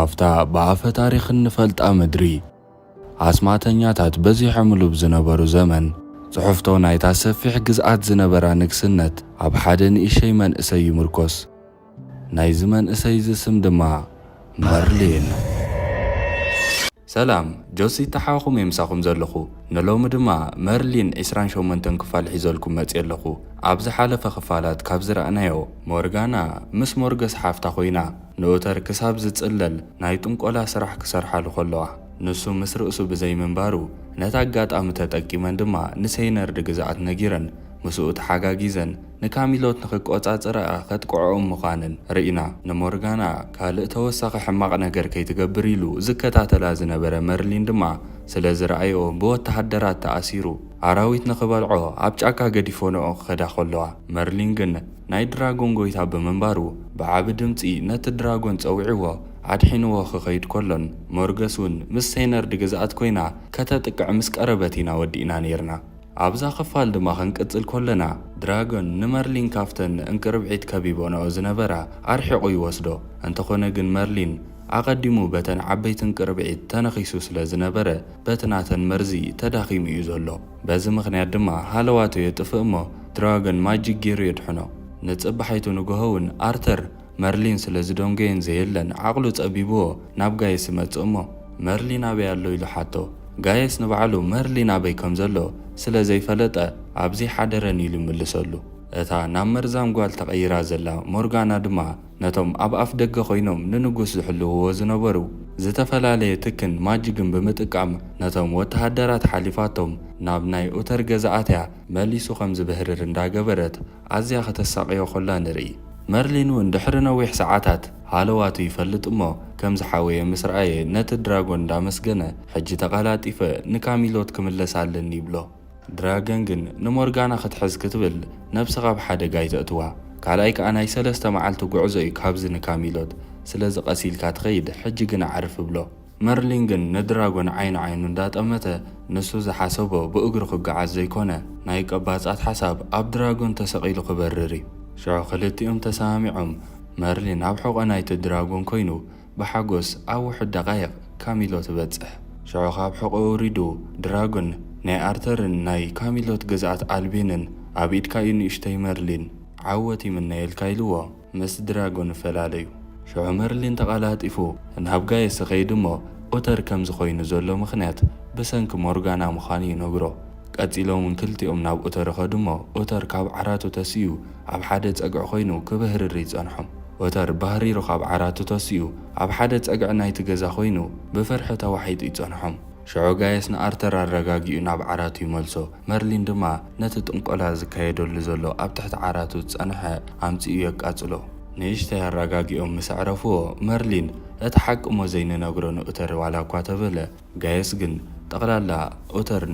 أفتا بأف تاريخ نفلت أمدري عسماتنياتات بزي حملو بزنبرو زمن صحفتو نايتا سفيح جزءات زنبرا نكسنت عب حدن إشي من إسي مركوس ناي زمن إسي زسم دما مرلين سلام جوسي تحاوكم يمساكم زلخو نلوم دما مرلين إسران شومنتن كفال حيزولكم متيلخو عبز حالة خفالات كابزر أنايو مورغانا مس مورغس حافتا خوينا نوتر كساب زتسلل نايتون قولا سرح كسر حالو خلوه نسو مصر أسو بزي منبارو نتاقات آمتت أكيمان دما نسينر دقزعات نجيرن مسؤوت حاجاجيزن نكاميلوت نخك أوتات رأى خد قعوم مقانن رئينا نمورغانا كالق توساق حماق نجر كي تقبريلو زكتات لازنا برا مرلين دما سلازر أيو بوت تحدرات تأثيرو عراويت نخبالعو عبجاكا قديفونو خدا خلوه مرلين جن ناي دراغون قويتا بمنبارو بعاب دمتي نت دراغون تسوعيوه عاد حينو خخيد كلن مورغسون مسينر دقزات كوينا كتتقع مسك أربتينا ودينا نيرنا عبزا خفال دما خنقتل كلنا دراغون نمرلين كافتن انقرب عيد كبيبونا وزنبرا عرحقو يوسدو انتخونجن مرلين عقدمو بتن عبيت انقرب عيد تنخيسوس لزنبرا بتناتن مرزي تداخيم يزولو بازم مخنيات دما هالواتو يتفقمو دراغون ماجيك جيرو يدحنو نتصبحيتو نقوهون آرتر مرلين سلازدونجين زيلن عقلو تقبيبو ناب غايس متأمو مرلين أبي يالو يلو حاتو غايس نبعلو مرلين أبي كمزلو سلا زي فلتا عبزي حادرن يلو ملسلو اتا نام مرزام قوال تغييرا زلا مورغانا دما نتوم أب أفدق خوينوم ننقوس زحلو وزنبرو زتفلالي تكن ماجيقن بمتقام نتوم وتهدرات حالفاتهم نابناي أوتر غزاعتها مليسو خمز بهرر اندا قبرت عزيا ختساقيو خلا نري مرلين وندحر نويح ساعاتات حالواتو يفلط امو كمز حاوية مسرعية نت دراغون دا مسجنة حجي تقالات إفا نكاميلوت كملس علن يبلو دراغنجن نمورغانا ختحز كتبل نبسغا بحادة قايت اتوا كالايك انا يسلستا معالتو قعزوي كابز نكاميلوت سلز قاسيل كاتخيد حجي قنا عرف بلو مرلينجن ندراغون عين دات امتا نسو زحاسبو بأقر خقعاز زيكونا نايك أبازات حساب اب دراغون تسقيلو خبرري شعو خلتيهم تسامعهم مرلين عبحوق نايت دراغون كوينو بحاقوس أو حد دقايق كاميلو تبتسح شعو خابحوق أوريدو دراغون ناي أرترن ناي كاميلوت قزعت ألبينن عبيد كاين اشتي مرلين عوتي من ناي الكايلوو مس دراغون فلاليو شعو مرلين تقالات إفو انهاب قايس غيدمو أوتر كمز خوين زولو مخنات بسنك مورغانا مخاني نغرو قاتيلو من كلتيهم ناب أوتر خدمو أوتر كاب عراتو تسيو عب حادث أقع خوينو كبهر الريز أنحم أوتر بهري رخاب عراتو تسيو عب حادث أقع نايت غزا خوينو بفرحة وحيد إيتانحم شعو غايسنا أرتر الرقاقيو ناب عراتو يملسو مرلين دما نتت انقلا زكايدو لزولو أب تحت عراتو تسأنحا عمتيو يقاتلو نيشتها الرقاقيو مسعرفو مرلين اتحق أمو زين نقرون أوتر وعلا كواتبلا غايسجن تقلالا أوتر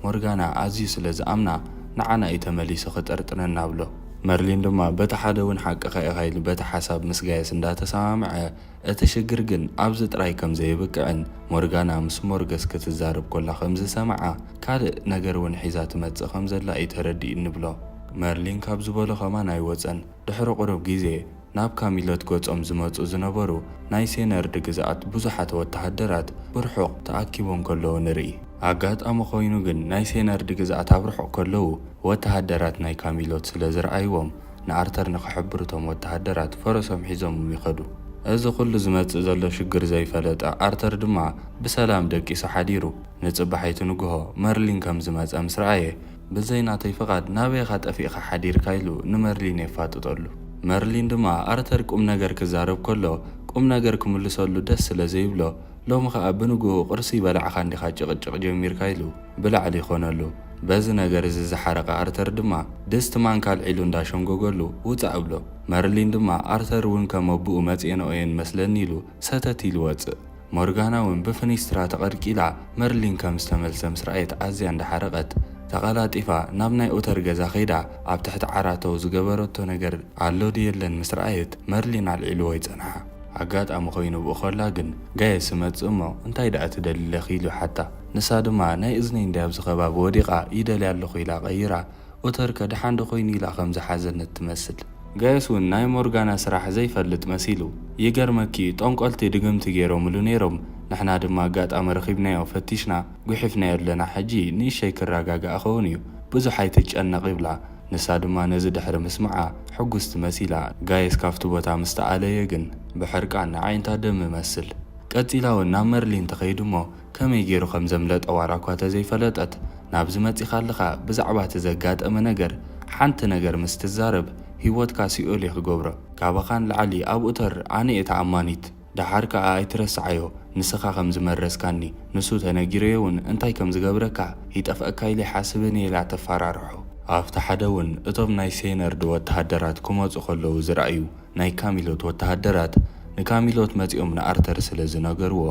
مورغانا عزيز لز أمنا نعنا إيتماليس خطرتنا نابلو مرلين دما بتحادون حق خيغايل بتحساب مسغايس انداتا سامع اتشجرجن أبزت رايكم زي بكعن مورغانا مس مورغس كتزارب كل خمز سمعة كاد نجرون حيزات متس خمز لا يتردي نبلو مرلين كابز بولو خمان ايوزن دحر قرب جيزي ناب كاميلوت قوت زموت زنبرو ناي سينر دقزات بزحات وتحدرات برحوق تأكيبون كله نري عقات أما خوينو جن ناي سينر دقزات برحوق كله وتحدرات ناي كاميلوت سلازر أيوم نعرتر نخحبرتهم وتحدرات فرسهم حيزهم ميخدو إذا كل زمت زلو شجر زي فلت أرتر دمع بسلام دقي سحاديرو نتصبحيت نجوه مرلين كم زمت أمسرعيه بزيناتي فقط نابي خات أفيق حدير كايلو نمرلين يفاتو طلو مرلين دما أرتر كم نجر كزارب كله كم نجر كمل سولو دس لزيبلو لو مخا بنجو قرصي بلع خاندي خاجق جمير كايلو بلع علي خونلو بز نجر زز حرق أرتر دما دست مان كالعيلون داشون جوجلو وتعبلو مرلين دما أرتر ون كمبو متينو ين مسلنيلو ستتيلو واتس مورغانا ون بفنيسترا تقرقيلا مرلين كم استمل سمسرعيت عزيان دحرقت تقالات إفا نابناي أوتر غزا خيدا عب تحت عراتو زغبرتو نجر علو ديلن مسرعيت مرلين على العلو يتنحا عقات أمو خوينو بأخولاقن غاية سمت أمو انتاي دا أتدلل خيلو حتى نسادما ناي إذنين داب زغبا بوديقا يدالي اللو خيلا غيرا أوتر كدحان دو خويني لا خمز حازن التمثل ጋየስ እውን ናይ ሞርጋና ስራሕ ዘይፈልጥ መሲሉ ይገርመኪ ጠንቆልቲ ድግምቲ ገይሮምሉ ነይሮም ንሕና ድማ ኣጋጣሚ ረኺብናዮ ፈቲሽና ጉሒፍናዮ ኣለና ሕጂ ንእሽተይ ክረጋጋእ ኸውን እዩ ብዙሕ ኣይትጨነቕ ይብላ ንሳ ድማ ነዚ ድሕሪ ምስማዓ ሕጉስቲ መሲላ ጋየስ ካብቲ ቦታ ምስተኣለየ ግን ብሕርቃን ዓይንታ ደም መስል ቀፂላ እውን ናብ መርሊን ተኸይዱ እሞ ከመይ ገይሩ ከም ዘምለጠ ዋላ እኳ ተዘይፈለጠት ናብዚ መፂኻ ኣለኻ ብዛዕባ እቲ ዘጋጠመ ነገር ሓንቲ ነገር ምስ ትዛረብ ሂወትካ ሲኦል ክገብሮ ካባኻን ላዕሊ ኣብኡ ተር ኣነ እየ ተኣማኒት ድሓር ከዓ ኣይትረስዓዮ ንስኻ ከም ዝመረስካኒ ንሱ ተነጊረዮ እውን እንታይ ከም ዝገብረካ ይጠፍአካ ኢለ ሓስብን ኢላ ተፈራርሑ ኣብቲ ሓደ እውን እቶም ናይ ሴነርድ ወተሃደራት ክመፁ ከለዉ ዝረኣዩ ናይ ካሚሎት ወተሃደራት ንካሚሎት መፂኦም ንኣርተር ስለ ዝነገርዎ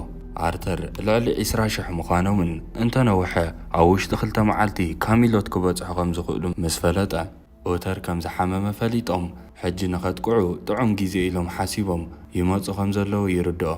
ኣርተር ልዕሊ 20,000 ምዃኖምን እንተነውሐ ኣብ ውሽጢ 2 መዓልቲ ካሚሎት ክበፅሑ ከም ዝኽእሉ ምስ ፈለጠ ኦተር ከም ዝሓመመ ፈሊጦም ሕጂ ንኸጥቅዑ ጥዑም ግዜ ኢሎም ሓሲቦም ይመፁ ከም ዘለዉ ይርድኦ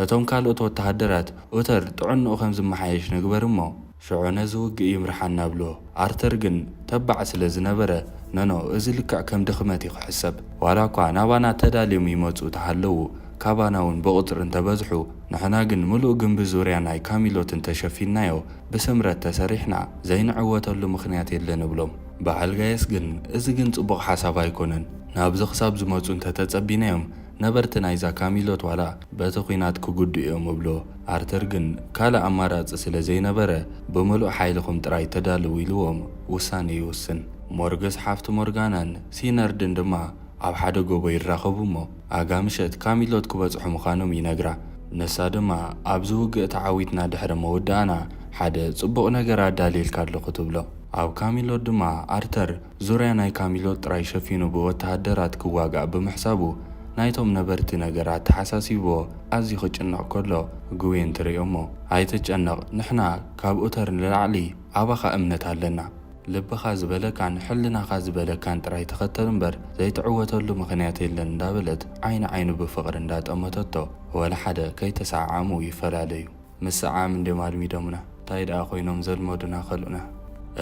እቶም ካልኦት ወተሃደራት ኦተር ጥዕንኡ ከም ዝመሓየሽ ንግበር እሞ ሽዑ ነዚ ውግእ ይምርሓና ብልዎ ኣርተር ግን ተባዕ ስለ ዝነበረ ነኖ እዚ ልክዕ ከም ድኽመት ይክሕሰብ ዋላ እኳ ናባና ተዳልዮም ይመፁ ተሃለዉ ካባና እውን ብቁጥር እንተበዝሑ ንሕና ግን ሙሉእ ግንቢ ዙርያ ናይ ካሚሎትን ተሸፊናዮ ብስምረት ተሰሪሕና ዘይንዕወተሉ ምኽንያት የለን ብሎም በዓል ጋየስ ግን እዚ ግን ጽቡቕ ሓሳብ ኣይኮነን ናብዚ ክሳብ ዝመፁ እንተተጸቢናዮም ነበርቲ ናይዛ ካሚሎት ዋላ በቲ ኩናት ክጉድእዮም ብሎ ኣርተር ግን ካልእ ኣማራፂ ስለ ዘይነበረ ብምሉእ ሓይልኹም ጥራይ ተዳልው ኢልዎም ውሳነ ይውስን ሞርገስ ሓፍቲ ሞርጋናን ሲነርድን ድማ ኣብ ሓደ ጎቦ ይራኸቡ እሞ ኣጋምሸት ካሚሎት ክበፅሑ ምዃኖም ይነግራ ንሳ ድማ ኣብዚ ውግእ ተዓዊትና ድሕሪ መውዳእና ሓደ ጽቡቕ ነገር ኣዳልየልካ ኣለኹ ትብሎ ኣብ ካሚሎት ድማ ኣርተር ዙርያ ናይ ካሚሎት ጥራይ ሸፊኑ ብወተሃደራት ክዋጋእ ብምሕሳቡ ናይቶም ነበርቲ ነገራት ተሓሳሲቦ ኣዝዩ ክጭነቕ ከሎ ጉዌን ትሪኦ እሞ ኣይትጨነቕ ንሕና ካብ ኦተር ንላዕሊ ኣባኻ እምነት ኣለና ልብኻ ዝበለካን ሕልናኻ ዝበለካን ጥራይ ተኸተል እምበር ዘይትዕወተሉ ምኽንያት የለን እንዳበለት ዓይኒ ብፍቕሪ እንዳጠመተቶ ወላ ሓደ ከይተሰዓዓሙ ይፈላለዩ ምስዓም እንደማድሚዶምና እንታይ ደኣ ኮይኖም ዘልመዱና ኸልኡና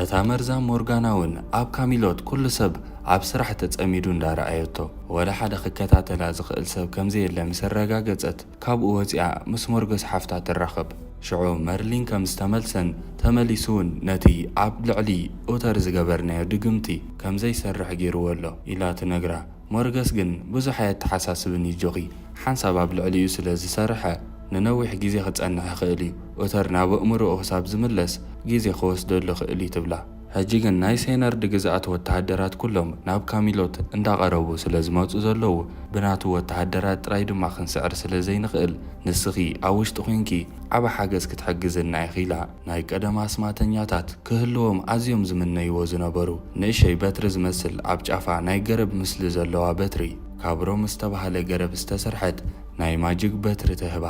እታ መርዛም ሞርጋና እውን ኣብ ካሚሎት ኩሉ ሰብ ኣብ ስራሕ ተጸሚዱ እንዳረኣየቶ ወላ ሓደ ክከታተላ ዝኽእል ሰብ ከምዘየለ ምስ ኣረጋገፀት ካብኡ ወፂኣ ምስ ሞርገስ ሓፍታ ትራኸብ ሽዑ መርሊን ከም ዝተመልሰን ተመሊሱ እውን ነቲ ኣብ ልዕሊ ኦተር ዝገበርናዮ ድግምቲ ከም ዘይሰርሕ ገይርዎ ኣሎ ኢላ ትነግራ ሞርገስ ግን ብዙሕ ኣየተሓሳስብን ይጆኺ ሓንሳብ ኣብ ልዕሊኡ ስለ ዝሰርሐ ንነዊሕ ግዜ ክጸንሕ ይኽእል እዩ ኦተር ናብ ኣእምሮኡ ክሳብ ዝምለስ ግዜ ክወስደሉ ክእል እዩ ትብላ ሕጂ ግን ናይ ሴነርድ ግዝኣት ወተሃደራት ኩሎም ናብ ካሚሎት እንዳቐረቡ ስለ ዝመፁ ዘለዉ ብናቱ ወተሃደራት ጥራይ ድማ ክንስዕር ስለ ዘይንኽእል ንስኺ ኣብ ውሽጢ ኮንኪ ዓበ ሓገዝ ክትሕግዝና ኢኺ ኢላ ናይ ቀደም ኣስማተኛታት ክህልዎም ኣዝዮም ዝምነይዎ ዝነበሩ ንእሸይ በትሪ ዝመስል ኣብ ጫፋ ናይ ገረብ ምስሊ ዘለዋ በትሪ ካብ ሮም ዝተባሃለ ገረብ ዝተሰርሐት ናይ ማጂክ በትሪ ትህባ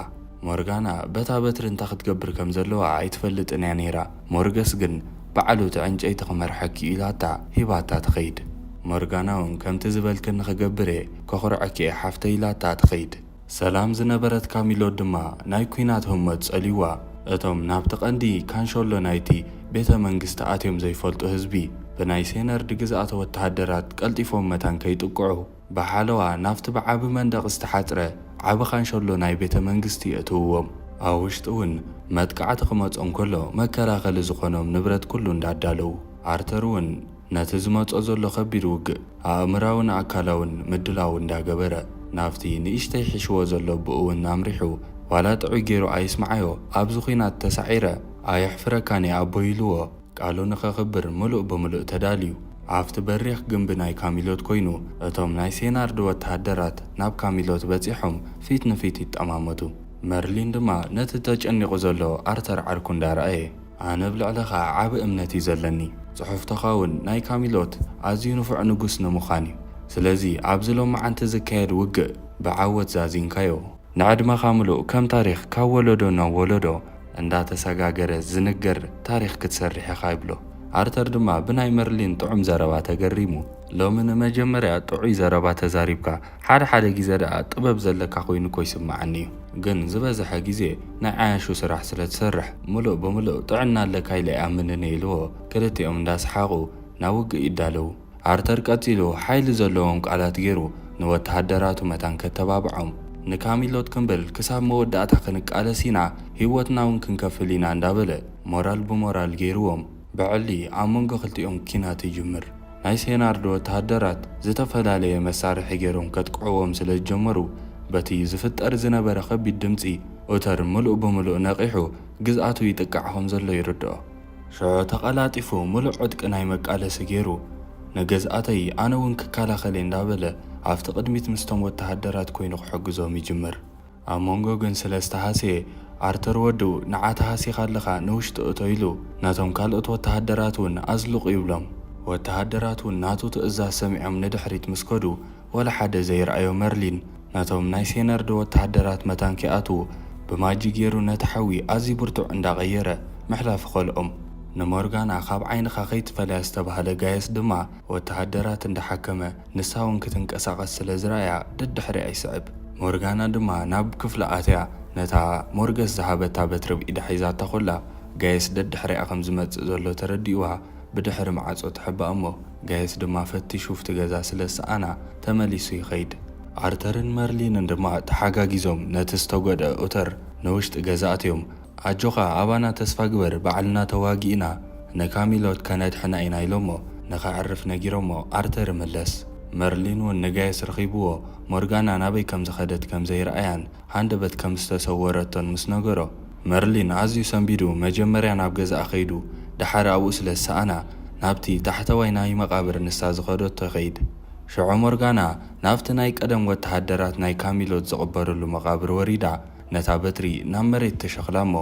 ሞርጋና በታ በትሪ እንታይ ክትገብር ከም ዘለዋ ኣይትፈልጥን እያ ነይራ ሞርገስ ግን በዓሉት ዕንጨይቲ ክመርሐኪ ኢላታ ሂባታ ትኸይድ ሞርጋና እውን ከምቲ ዝበልክን ክገብር እየ ከኹርዐኪ እየ ሓፍተይ ኢላታ ትኸይድ ሰላም ዝነበረት ካሚሎት ድማ ናይ ኩናት ህሞት ጸሊዋ እቶም ናብቲ ቀንዲ ካንሸሎ ናይቲ ቤተ መንግስቲ ኣትዮም ዘይፈልጡ ህዝቢ ብናይ ሴነርድ ግዝኣት ወተሃደራት ቀልጢፎም መታን ከይጥቅዑ ብሓለዋ ናብቲ ብዓቢ መንደቕ ዝተሓፅረ ዓቢ ካንሸሎ ናይ ቤተ መንግስቲ የእትውዎም ኣብ ውሽጢ እውን መጥቃዕቲ ክመፆም ከሎ መከላኸሊ ዝኾኖም ንብረት ኩሉ እንዳዳለዉ ኣርተር እውን ነቲ ዝመፆ ዘሎ ከቢድ ውግእ ኣእምራውን ኣካላውን ምድላው እንዳገበረ ናብቲ ንእሽተይ ሕሽዎ ዘሎ ብኡ እውን ኣምሪሑ ዋላ ጥዑይ ገይሩ ኣይስማዓዮ ኣብዚ ኩናት ተሳዒረ ኣየሕፍረካኒ ኣቦ ኢልዎ ቃሉ ንኸኽብር ሙሉእ ብምሉእ ተዳልዩ ኣብቲ በሪኽ ግንቢ ናይ ካሚሎት ኮይኑ እቶም ናይ ሴናርድ ወተሃደራት ናብ ካሚሎት በፂሖም ፊት ንፊት ይጠማመቱ መርሊን ድማ ነቲ ተጨኒቑ ዘሎ ኣርተር ዓርኩ እንዳረአየ ኣነ ብልዕለኻ ዓብ እምነት እዩ ዘለኒ ጽሑፍትኻ እውን ናይ ካሚሎት ኣዝዩ ንፉዕ ንጉስ ንምዃን እዩ ስለዚ ኣብዚ ሎም መዓንቲ ዝካየድ ውግእ ብዓወት ዛዚንካዮ ንዕድመኻ ሙሉእ ከም ታሪኽ ካብ ወለዶ ናብ ወለዶ እንዳተሰጋገረ ዝንገር ታሪኽ ክትሰርሕ ኢኻ ይብሎ ኣርተር ድማ ብናይ መርሊን ጥዑም ዘረባ ተገሪሙ ሎሚ ንመጀመርያ ጥዑይ ዘረባ ተዛሪብካ ሓደ ግዜ ደኣ ጥበብ ዘለካ ኮይኑ ይስማዓኒ እዩ ግን ዝበዝሐ ግዜ ናይ ዓያሹ ስራሕ ስለ ትሰርሕ ሙሉእ ብምሉእ ጥዕና ኣለካ ኢለ ይኣምንን ኢልዎ ክልቲኦም እንዳሰሓቑ ናብ ውግእ ይዳለዉ ኣርተር ቀፂሉ ሓይሊ ዘለዎም ቃላት ገይሩ ንወተሃደራቱ መታን ከተባብዖም ንካሚሎት ክንብል ክሳብ መወዳእታ ክንቃለስ ኢና ህይወትና እውን ክንከፍል ኢና እንዳበለ ሞራል ብሞራል ገይርዎም ብዕሊ ኣብ መንጎ ክልቲኦም ኪናት ይጅምር። ናይ ሴናርዶ ወተሃደራት ዝተፈላለየ መሳርሒ ገይሮም ከጥቅዕዎም ስለ ዝጀመሩ በቲ ዝፍጠር ዝነበረ ከቢድ ድምፂ ኦተር ሙሉእ ብምሉእ ነቂሑ ግዝኣቱ ይጥቃዕ ከም ዘሎ ይርድኦ። ሽዑ ተቐላጢፉ ሙሉእ ዕጥቂ ናይ መቃለሲ ገይሩ ንገዝኣተይ ኣነ እውን ክከላኸለ እንዳበለ ኣብቲ ቅድሚት ምስቶም ወተሃደራት ኮይኑ ክሕግዞም ይጅምር። ኣብ መንጎ ግን ስለዝተ ሃስየ ኣርተር ወዱ ንዓተ ሃሲኻ ኣለኻ ንውሽጢ እቶ ኢሉ ነቶም ካልኦት ወተሃደራት እውን ኣዝልቑ ይብሎም። ወተሃደራት እውን ናቱ ትእዛዝ ሰሚዖም ንድሕሪት ምስ ከዱ ወላ ሓደ ዘይረኣዮ መርሊን ነቶም ናይ ሴናርዶ ወተሃደራት መታን ኪኣትዉ ብማጂ ገይሩ ነቲ ሓዊ ኣዝዩ ብርቱዕ እንዳቐየረ ምሕላፍ ኸልኦም። ንሞርጋና ካብ ዓይንኻ ከይትፈልያ ዝተባሃለ ጋየስ ድማ ወተሃደራት እንዳሓከመ ንሳ እውን ክትንቀሳቐስ ስለ ዝረኣያ ደድሕሪኣ ይስዕብ። ሞርጋና ድማ ናብ ክፍሊ ኣትያ ነታ ሞርገስ ዝሃበታ በትሪ ብኢዳ ሒዛታ ኮላ ጋየስ ደድሕሪኣ ከም ዝመፅእ ዘሎ ተረዲእዋ ብድሕሪ ማዓጾ ትሕባእ እሞ ጋየስ ድማ ፈቲሹ ፍቲ ገዛ ስለ ዝሰኣና ተመሊሱ ይኸይድ። ኣርተርን መርሊንን ድማ ተሓጋጊዞም ነቲ ዝተጎድአ ኦተር ንውሽጢ ገዛ ኣትዮም ኣጆኻ ኣባና ተስፋ ግበር ባዕልና ተዋጊእና ንካሚሎት ከነድሕና ኢና ኢሎሞ ንኸዕርፍ ነጊሮሞ ኣርተር መለስ። መርሊን እውን ንጋየስ ረኺብዎ ሞርጋና ናበይ ከም ዝኸደት ከም ዘይረኣያን ሃንደበት ከም ዝተሰወረቶን ምስ ነገሮ መርሊን ኣዝዩ ሰንቢዱ መጀመርያ ናብ ገዛኣ ኸይዱ ድሓር ኣብኡ ስለ ዝሰኣና ናብቲ ታሕተዋይ ናይ መቓብር ንሳ ዝኸደቶ ይኸይድ። ሽዑ ሞርጋና ናብቲ ናይ ቀደም ወተሃደራት ናይ ካሚሎት ዝቕበረሉ መቓብር ወሪዳ ነታ በትሪ ናብ መሬት ተሸኽላ እሞ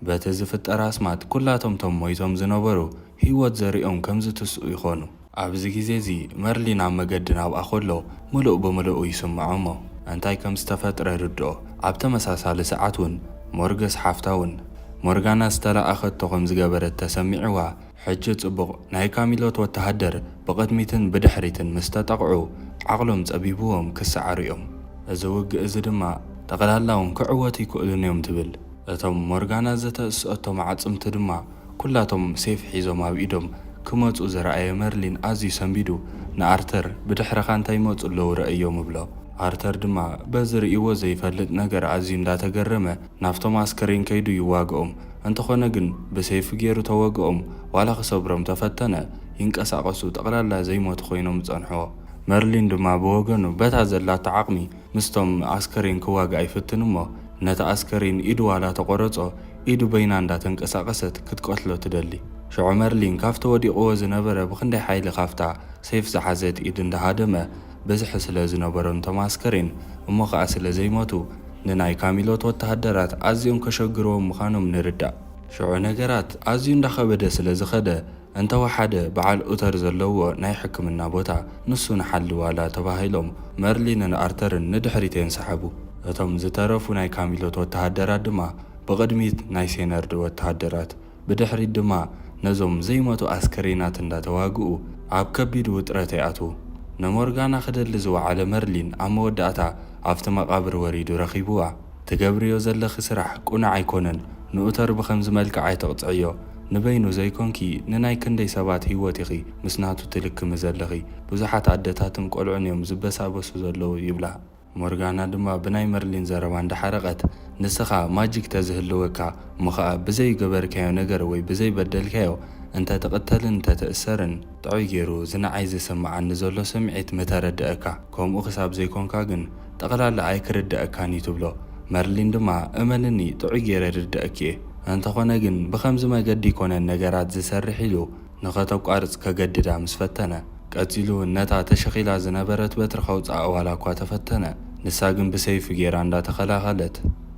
በቲ ዝፍጠር ኣስማት ኩላቶምቶም ሞይቶም ዝነበሩ ህይወት ዘሪኦም ከም ዝትስኡ ይኾኑ። ኣብዚ ግዜ እዚ መርሊን ኣብ መገዲ ናብኣ ኸሎ ሙሉእ ብምሉእ ይስምዖ እሞ እንታይ ከም ዝተፈጥረ ርድኦ። ኣብ ተመሳሳሊ ሰዓት እውን ሞርገስ ሓፍታ እውን ሞርጋና ዝተለኣኸቶ ከም ዝገበረት ተሰሚዕዋ ሕጂ ጽቡቕ ናይ ካሚሎት ወተሃደር ብቕድሚትን ብድሕሪትን ምስ ተጠቕዑ ዓቕሎም ጸቢብዎም ክሰዓሩ እዮም። እዚ ውግእ እዚ ድማ ጠቕላላውን ክዕወት ይክእሉን እዮም ትብል። እቶም ሞርጋና ዘተእስአቶም ዓጽምቲ ድማ ኩላቶም ሴፍ ሒዞም ኣብ ኢዶም ክመፁ ዝረኣየ መርሊን ኣዝዩ ሰንቢዱ ንኣርተር ብድሕሪኻ እንታይ ይመፁ ኣለዉ ረአዮም እብሎ። ኣርተር ድማ በዚ ርእይዎ ዘይፈልጥ ነገር ኣዝዩ እንዳተገረመ ናብቶም ኣስከሬን ከይዱ ይዋግኦም። እንተኾነ ግን ብሰይፊ ገይሩ ተወግኦም ዋላ ክሰብሮም ተፈተነ ይንቀሳቐሱ ጠቕላላ ዘይሞቱ ኮይኖም ጸንሕዎ። መርሊን ድማ ብወገኑ በታ ዘላታ ዓቕሚ ምስቶም ኣስከሬን ክዋግ ኣይፍትን እሞ ነታ ኣስከሬን ኢዱ ዋላ ተቆረጾ ኢዱ በይና እንዳተንቀሳቐሰት ክትቆትሎ ትደሊ። ሽዑ መርሊን ካብቲ ወዲቕዎ ዝነበረ ብክንደይ ሓይሊ ካፍታ ሰይፍ ዝሓዘት ኢድ እንዳሃደመ በዝሒ ስለ ዝነበሮም ቶም ኣስከሬን እሞ ከዓ ስለ ዘይሞቱ ንናይ ካሚሎት ወተሃደራት ኣዝዮም ከሸግርዎም ምዃኖም ንርዳእ። ሽዑ ነገራት ኣዝዩ እንዳኸበደ ስለ ዝኸደ እንተወሓደ በዓል ኦተር ዘለዎ ናይ ሕክምና ቦታ ንሱ ንሓሊ ዋላ ተባሂሎም መርሊንን ኣርተርን ንድሕሪት የንሰሓቡ። እቶም ዝተረፉ ናይ ካሚሎት ወተሃደራት ድማ ብቕድሚት ናይ ሴናርዶ ወተሃደራት ብድሕሪት ድማ ነዞም ዘይሞቱ ኣስከሬናት እንዳተዋግኡ ኣብ ከቢድ ውጥረት ይኣትዉ። ንሞርጋና ክደሊ ዝወዓለ መርሊን ኣብ መወዳእታ ኣብቲ መቓብር ወሪዱ ረኺብዋ። ትገብርዮ ዘለኺ ስራሕ ቁኑዕ ኣይኮነን፣ ንኡተር ብኸምዚ መልክዕ ኣይተቕፅዕዮ ንበይኑ ዘይኮንኪ ንናይ ክንደይ ሰባት ህይወት ኢኺ ምስናቱ ትልክሚ ዘለኺ ብዙሓት ኣደታትን ቆልዑን እዮም ዝበሳበሱ ዘለዉ ይብላ። ሞርጋና ድማ ብናይ መርሊን ዘረባ እንዳሓረቐት ንስኻ ማጂክ ተዝህልወካ እሞ ከዓ ብዘይ ገበርካዮ ነገር ወይ ብዘይ በደልካዮ እንተተቐተልን እንተተእሰርን ጥዑይ ገይሩ ዝነዓይ ዝስምዓኒ ዘሎ ስምዒት ምተረድአካ ከምኡ ክሳብ ዘይኮንካ ግን ጠቕላላ ኣይክርድአካኒ ትብሎ። መርሊን ድማ እመንኒ ጥዑይ ገይረ ርድአኪ እየ እንተኾነ ግን ብኸምዚ መገዲ ይኮነን ነገራት ዝሰርሕ ኢሉ ንኸተቋርጽ ከገድዳ ምስ ፈተነ ቀፂሉ ነታ ተሸኺላ ዝነበረት በትሪ ከውፃእ ዋላ እኳ ተፈተነ። ንሳ ግን ብሰይፊ ጌራ እንዳተኸላኸለት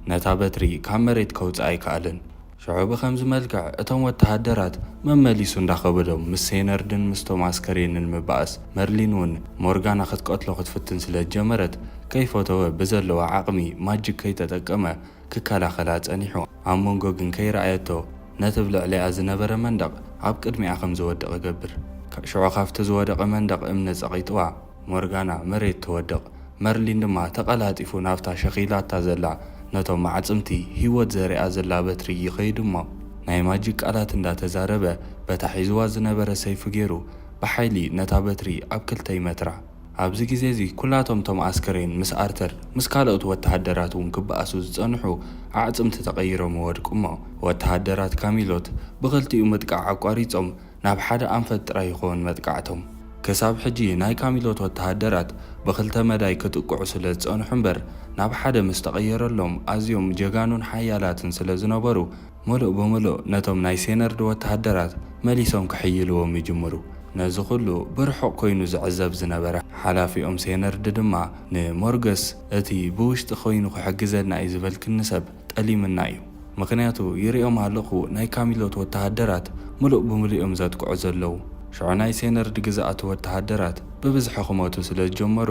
ነታ በትሪ ካብ መሬት ከውፃእ ኣይከኣልን። ሽዑ ብኸምዚ መልክዕ እቶም ወተሃደራት መመሊሱ እንዳኸበዶም ምስ ሴናርድን ምስቶም ኣስከሬንን ምባእስ መርሊን እውን ሞርጋና ክትቀትሎ ክትፍትን ስለ ጀመረት ከይፈተወ ብዘለዋ ዓቕሚ ማጂክ ከይተጠቀመ ክከላኸላ ጸኒሑ። ኣብ መንጎ ግን ከይረኣየቶ ነቲ ብልዕሊኣ ዝነበረ መንደቕ ኣብ ቅድሚኣ ከም ዝወድቕ ገብር። ሽዑ ካብቲ ዝወደቐ መንደቕ እምኒ ጸቒጥዋ ሞርጋና መሬት ትወድቕ። መርሊን ድማ ተቐላጢፉ ናብታ ሸኺላታ ዘላ ነቶም ዓጽምቲ ህይወት ዘሪኣ ዘላ በትሪ ይኸይድ እሞ ናይ ማጂክ ቃላት እንዳተዛረበ በታ ሒዝዋ ዝነበረ ሰይፉ ገይሩ ብሓይሊ ነታ በትሪ ኣብ ክልተ ይመትራ። ኣብዚ ግዜ እዚ ኩላቶም ቶም ኣስከሬን ምስ ኣርተር ምስ ካልኦት ወተሃደራት እውን ክበኣሱ ዝጸንሑ ኣዕጽምቲ ተቐይሮም ወድቁ እሞ ወተሃደራት ካሚሎት ብኽልቲኡ ምጥቃዕ ኣቋሪጾም ናብ ሓደ ኣንፈት ጥራይ ይኸውን መጥቃዕቶም። ክሳብ ሕጂ ናይ ካሚሎት ወተሃደራት ብኽልተ መዳይ ክጥቅዑ ስለ ዝጸንሑ እምበር ናብ ሓደ ምስ ተቐየረሎም ኣዝዮም ጀጋኑን ሓያላትን ስለ ዝነበሩ ሙሉእ ብምሉእ ነቶም ናይ ሴነርድ ወተሃደራት መሊሶም ክሕይልዎም ይጅምሩ። ነዚ ኩሉ ብርሑቕ ኮይኑ ዝዕዘብ ዝነበረ ሓላፊኦም ሴነርድ ድማ ንሞርገስ እቲ ብውሽጢ ኮይኑ ክሕግዘና እዩ ዝብል ክንሰብ ጠሊምና እዩ። ምክንያቱ ይሪኦም ኣለኹ ናይ ካሚሎት ወተሃደራት ሙሉእ ብምሉእ እዮም ዘጥቅዑ ዘለዉ። ሽዑ ናይ ሴነርድ ግዝኣቱ ወተሃደራት ብብዝሒ ክሞቱ ስለ ዝጀመሩ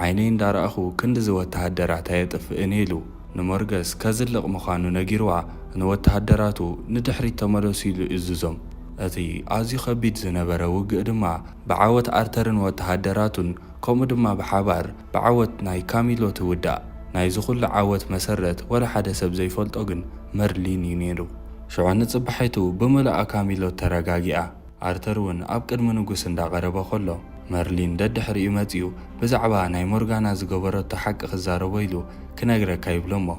ዓይነይ እንዳረኣኹ ክንዲዚ ወተሃደራት ኣየጥፍእን ኢሉ ንሞርገስ ከዝልቕ ምዃኑ ነጊርዋ ንወተሃደራቱ ንድሕሪት ተመለሱ ኢሉ እዝዞም። እቲ ኣዝዩ ከቢድ ዝነበረ ውግእ ድማ ብዓወት ኣርተርን ወተሃደራቱን ከምኡ ድማ ብሓባር ብዓወት ናይ ካሚሎት ይውዳእ። ናይዚ ኩሉ ዓወት መሰረት ወላ ሓደ ሰብ ዘይፈልጦ ግን መርሊን እዩ ነይሩ። ሽዑ ንጽባሐቱ ብምልኣ ካሚሎት ተረጋጊኣ ኣርተር እውን ኣብ ቅድሚ ንጉስ እንዳቐረበ ከሎ መርሊን ደድሕሪኡ መጺኡ ብዛዕባ ናይ ሞርጋና ዝገበረቶ ሓቂ ክዛረቦ ኢሉ ክነግረካ ይብሎ እሞ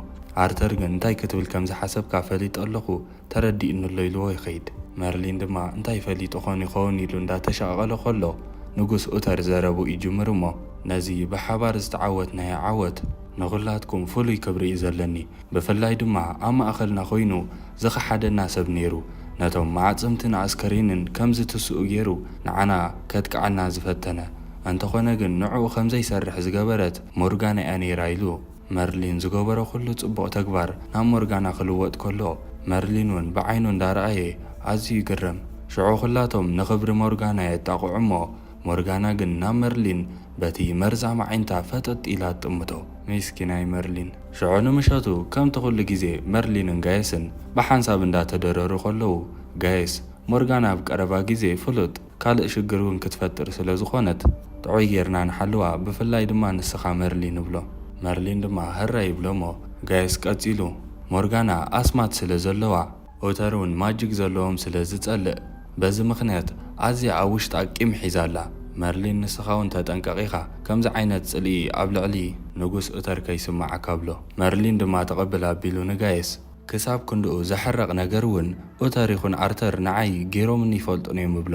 ኣርተር ግን እንታይ ክትብል ከም ዝሓሰብካ ፈሊጥ ኣለኹ ተረዲእንሎ ኢልዎ ይኸይድ። መርሊን ድማ እንታይ ፈሊጡ ኾን ይኸውን ኢሉ እንዳተሻቐለ ከሎ ንጉስ ኡተር ዘረቡ ይጅምር እሞ ነዚ ብሓባር ዝተዓወት ናይ ዓወት ንኹላትኩም ፍሉይ ክብሪ እዩ ዘለኒ። ብፍላይ ድማ ኣብ ማእኸልና ኮይኑ ዝኸሓደና ሰብ ነይሩ ነቶም ማዕጽምትን ኣስከሬንን ከም ዝትስኡ ገይሩ ንዓና ከጥቅዓና ዝፈተነ እንተኾነ ግን ንዕኡ ከምዘይሰርሕ ዝገበረት ሞርጋና እያ ነይራ ኢሉ መርሊን ዝገበሮ ኩሉ ጽቡቕ ተግባር ናብ ሞርጋና ክልወጥ ከሎ መርሊን እውን ብዓይኑ እንዳረኣየ ኣዝዩ ይግረም። ሽዑ ኩላቶም ንኽብሪ ሞርጋና የጣቕዑ እሞ ሞርጋና ግን ናብ መርሊን በቲ መርዛማ ዓይንታ ፈጠጥ ኢላ ጥምቶ። ምስኪናይ መርሊን። ሽዑ ንምሸቱ ከምቲ ኩሉ ግዜ መርሊንን ጋየስን ብሓንሳብ እንዳተደረሩ ከለዉ ጋየስ ሞርጋና ኣብ ቀረባ ግዜ ፍሉጥ ካልእ ሽግር እውን ክትፈጥር ስለ ዝኾነት ጥዑይ ጌርና ንሓልዋ ብፍላይ ድማ ንስኻ መርሊን ይብሎ። መርሊን ድማ ህራ ይብሎ እሞ ጋየስ ቀጺሉ ሞርጋና ኣስማት ስለ ዘለዋ ኡተር እውን ማጅግ ዘለዎም ስለ ዝጸልእ በዚ ምኽንያት ኣዝያ ኣብ ውሽጣ ቂም ሒዛላ። መርሊን ንስኻ እውን ተጠንቀቂኻ ከምዚ ዓይነት ጽልኢ ኣብ ልዕሊ ንጉስ ኡተር ከይስማዓካ ብሎ። መርሊን ድማ ተቐብላ ኣቢሉ ንጋየስ ክሳብ ክንድኡ ዘሐረቕ ነገር እውን ኡተር ይኹን ኣርተር ንዓይ ገይሮምኒ ይፈልጡን እዮም ብሎ።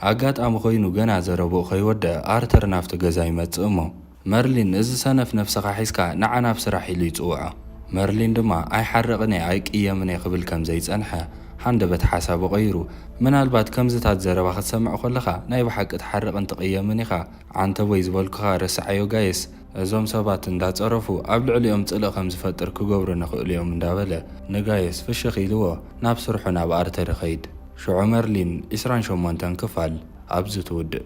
ኣጋጣሚ ኮይኑ ገና ዘረብኡ ከይወድእ ኣርተር ናብቲ ገዛ ይመጽእ እሞ መርሊን እዚ ሰነፍ ነፍስኻ ሒዝካ ንዓና ኣብ ስራሕ ኢሉ ይጽውዖ። መርሊን ድማ ኣይሓረቕኒ ኣይቅየምኒ ክብል ከም ዘይጸንሐ ሓንደበት ሓሳቡ ቀይሩ ምናልባት ከምዝታት ዘረባ ክትሰምዕ ከለኻ ናይ ብሓቂ ትሓርቕን ትቕየምን ኢኻ ዓንተ ወይ ዝበልኩኻ ረስዓዮ ጋየስ እዞም ሰባት እንዳጸረፉ ኣብ ልዕሊኦም ጽልእ ከም ዝፈጥር ክገብሩ ንኽእሉ እዮም እንዳበለ ንጋየስ ፍሽኽ ኢልዎ ናብ ስርሑ ናብ ኣርተር ይኸይድ። ሽዑ መርሊን 28 ክፋል ኣብዚ ትውድእ።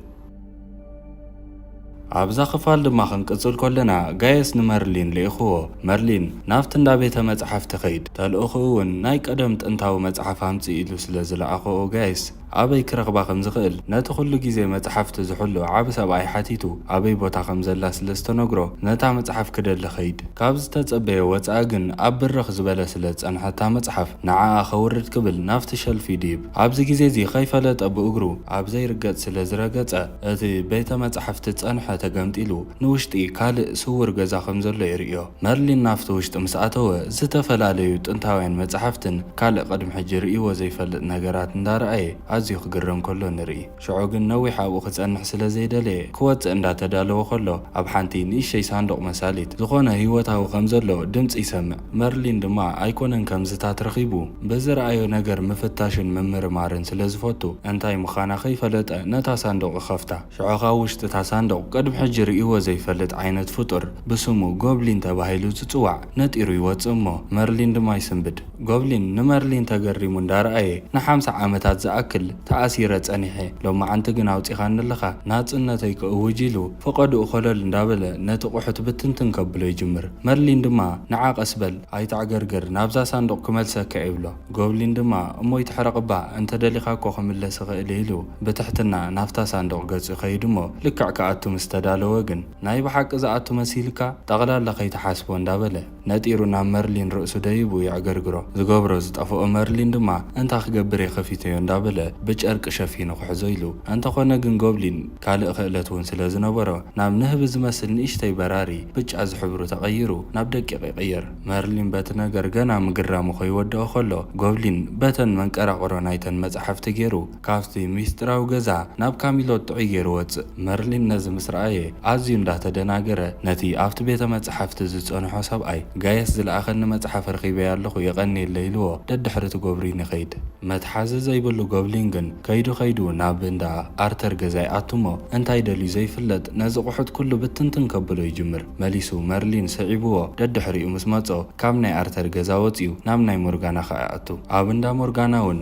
ኣብዛ ክፋል ድማ ክንቅጽል ከለና ጋየስ ንመርሊን ልኢኽዎ መርሊን ናብቲ እንዳ ቤተ መጽሓፍቲ ኸይድ ተልእኹ እውን ናይ ቀደም ጥንታዊ መጽሓፍ ኣምፂ ኢሉ ስለ ዝለኣኽኦ ጋየስ ኣበይ ክረኽባ ከም ዝኽእል ነቲ ኩሉ ግዜ መጽሓፍቲ ዝሕሉ ዓብ ሰብኣይ ሓቲቱ ኣበይ ቦታ ከም ዘላ ስለ ዝተነግሮ ነታ መጽሓፍ ክደሊ ኸይድ። ካብ ዝተጸበየ ወፃኢ ግን ኣብ ብርኽ ዝበለ ስለ ዝጸንሐታ መጽሓፍ ንዓኣ ኸውርድ ክብል ናብቲ ሸልፊ ዲብ ኣብዚ ግዜ እዚ ኸይፈለጠ ብእግሩ ኣብ ዘይርገጽ ስለ ዝረገጸ እቲ ቤተ መጽሓፍቲ ጸንሐ ተገምጢሉ ንውሽጢ ካልእ ስውር ገዛ ከም ዘሎ ይርእዮ። መርሊን ናብቲ ውሽጢ ምስ ኣተወ ዝተፈላለዩ ጥንታውያን መጽሓፍትን ካልእ ቅድሚ ሕጂ ርእይዎ ዘይፈልጥ ነገራት እንዳረኣየ ኣዝዩ ክግረም ከሎ ንርኢ። ሽዑ ግን ነዊሕ ኣብኡ ክጸንሕ ስለ ዘይደለየ ክወፅእ እንዳተዳለወ ከሎ ኣብ ሓንቲ ንእሽተይ ሳንዱቕ መሳሊት ዝኾነ ህይወታዊ ከም ዘሎ ድምፂ ይሰምዕ። መርሊን ድማ ኣይኮነን ከምዝታት ረኺቡ በዝረኣዮ ነገር ምፍታሽን ምምርማርን ስለ ዝፈቱ እንታይ ምዃና ከይፈለጠ ነታ ሳንዱቕ ይኸፍታ። ሽዑ ካብ ውሽጢ እታ ሳንዱቕ ቅድሚ ሕጂ ርእይዎ ዘይፈልጥ ዓይነት ፍጡር ብስሙ ጎብሊን ተባሂሉ ዝጽዋዕ ነጢሩ ይወፅእ እሞ መርሊን ድማ ይስንብድ። ጎብሊን ንመርሊን ተገሪሙ እንዳረኣየ ን50 ዓመታት ዝኣክል ተኣሲረ ጸኒሐ ሎማዓንቲ ግን ኣውፂኻኒ ኣለኻ ናጽነተይ ክእውጅ ኢሉ ፈቐዱኡ ኸለል እንዳበለ ነቲ ቑሑት ብትንትን ከብሎ ይጅምር። መርሊን ድማ ንዓ ቀስበል ኣይተዕገርገር ናብዛ ሳንዱቕ ክመልሰካ ይብሎ። ጎብሊን ድማ እሞይ ትሕረቕባ እንተደሊኻ እኮ ክምለስ ኽእል ኢሉ ብትሕትና ናብታ ሳንዱቕ ገጹ ይኸይድ እሞ ልክዕ ከኣቱ ምስ ተዳለወ ግን ናይ ብሓቂ ዝኣቱ መሲልካ ጠቕላላ ከይተሓስቦ እንዳበለ ነጢሩ ናብ መርሊን ርእሱ ደይቡ ይዕገርግሮ። ዝገብሮ ዝጠፍኦ መርሊን ድማ እንታ ክገብር የኸፊተዮ እንዳበለ ብጨርቂ ሸፊኑ ክሕዞ ኢሉ እንተኾነ ግን ጎብሊን ካልእ ክእለት እውን ስለ ዝነበሮ ናብ ንህቢ ዝመስል ንእሽተይ በራሪ ብጫ ዝሕብሩ ተቐይሩ ናብ ደቂቕ ይቕየር። መርሊን በቲ ነገር ገና ምግራሙ ከይወድኦ ከሎ ጎብሊን በተን መንቀራቕሮ ናይተን መጽሓፍቲ ገይሩ ካብቲ ሚስጥራዊ ገዛ ናብ ካሚሎት ጥዑይ ገይሩ ወፅእ። መርሊን ነዚ ምስ ረኣየ ኣዝዩ እንዳተደናገረ ነቲ ኣብቲ ቤተ መጽሓፍቲ ዝጸንሖ ሰብኣይ ጋየስ ዝለኣኸኒ መጽሓፍ ረኺበየ ኣለኹ የቐኒየለ ኢልዎ ደድሕሪ ጎብሊን ይኸይድ። መትሓዚ ዘይብሉ ጎብሊን ግን ከይዱ ናብ እንዳ ኣርተር ገዛ ይኣቱሞ እንታይ ደልዩ ዘይፍለጥ ነዚ ቑሑት ኩሉ ብትንትን ከብሎ ይጅምር። መሊሱ መርሊን ስዒብዎ ደድሕሪኡ ምስ መጾ ካብ ናይ ኣርተር ገዛ ወፂኡ ናብ ናይ ሞርጋና ኸ ይኣቱ። ኣብ እንዳ ሞርጋና እውን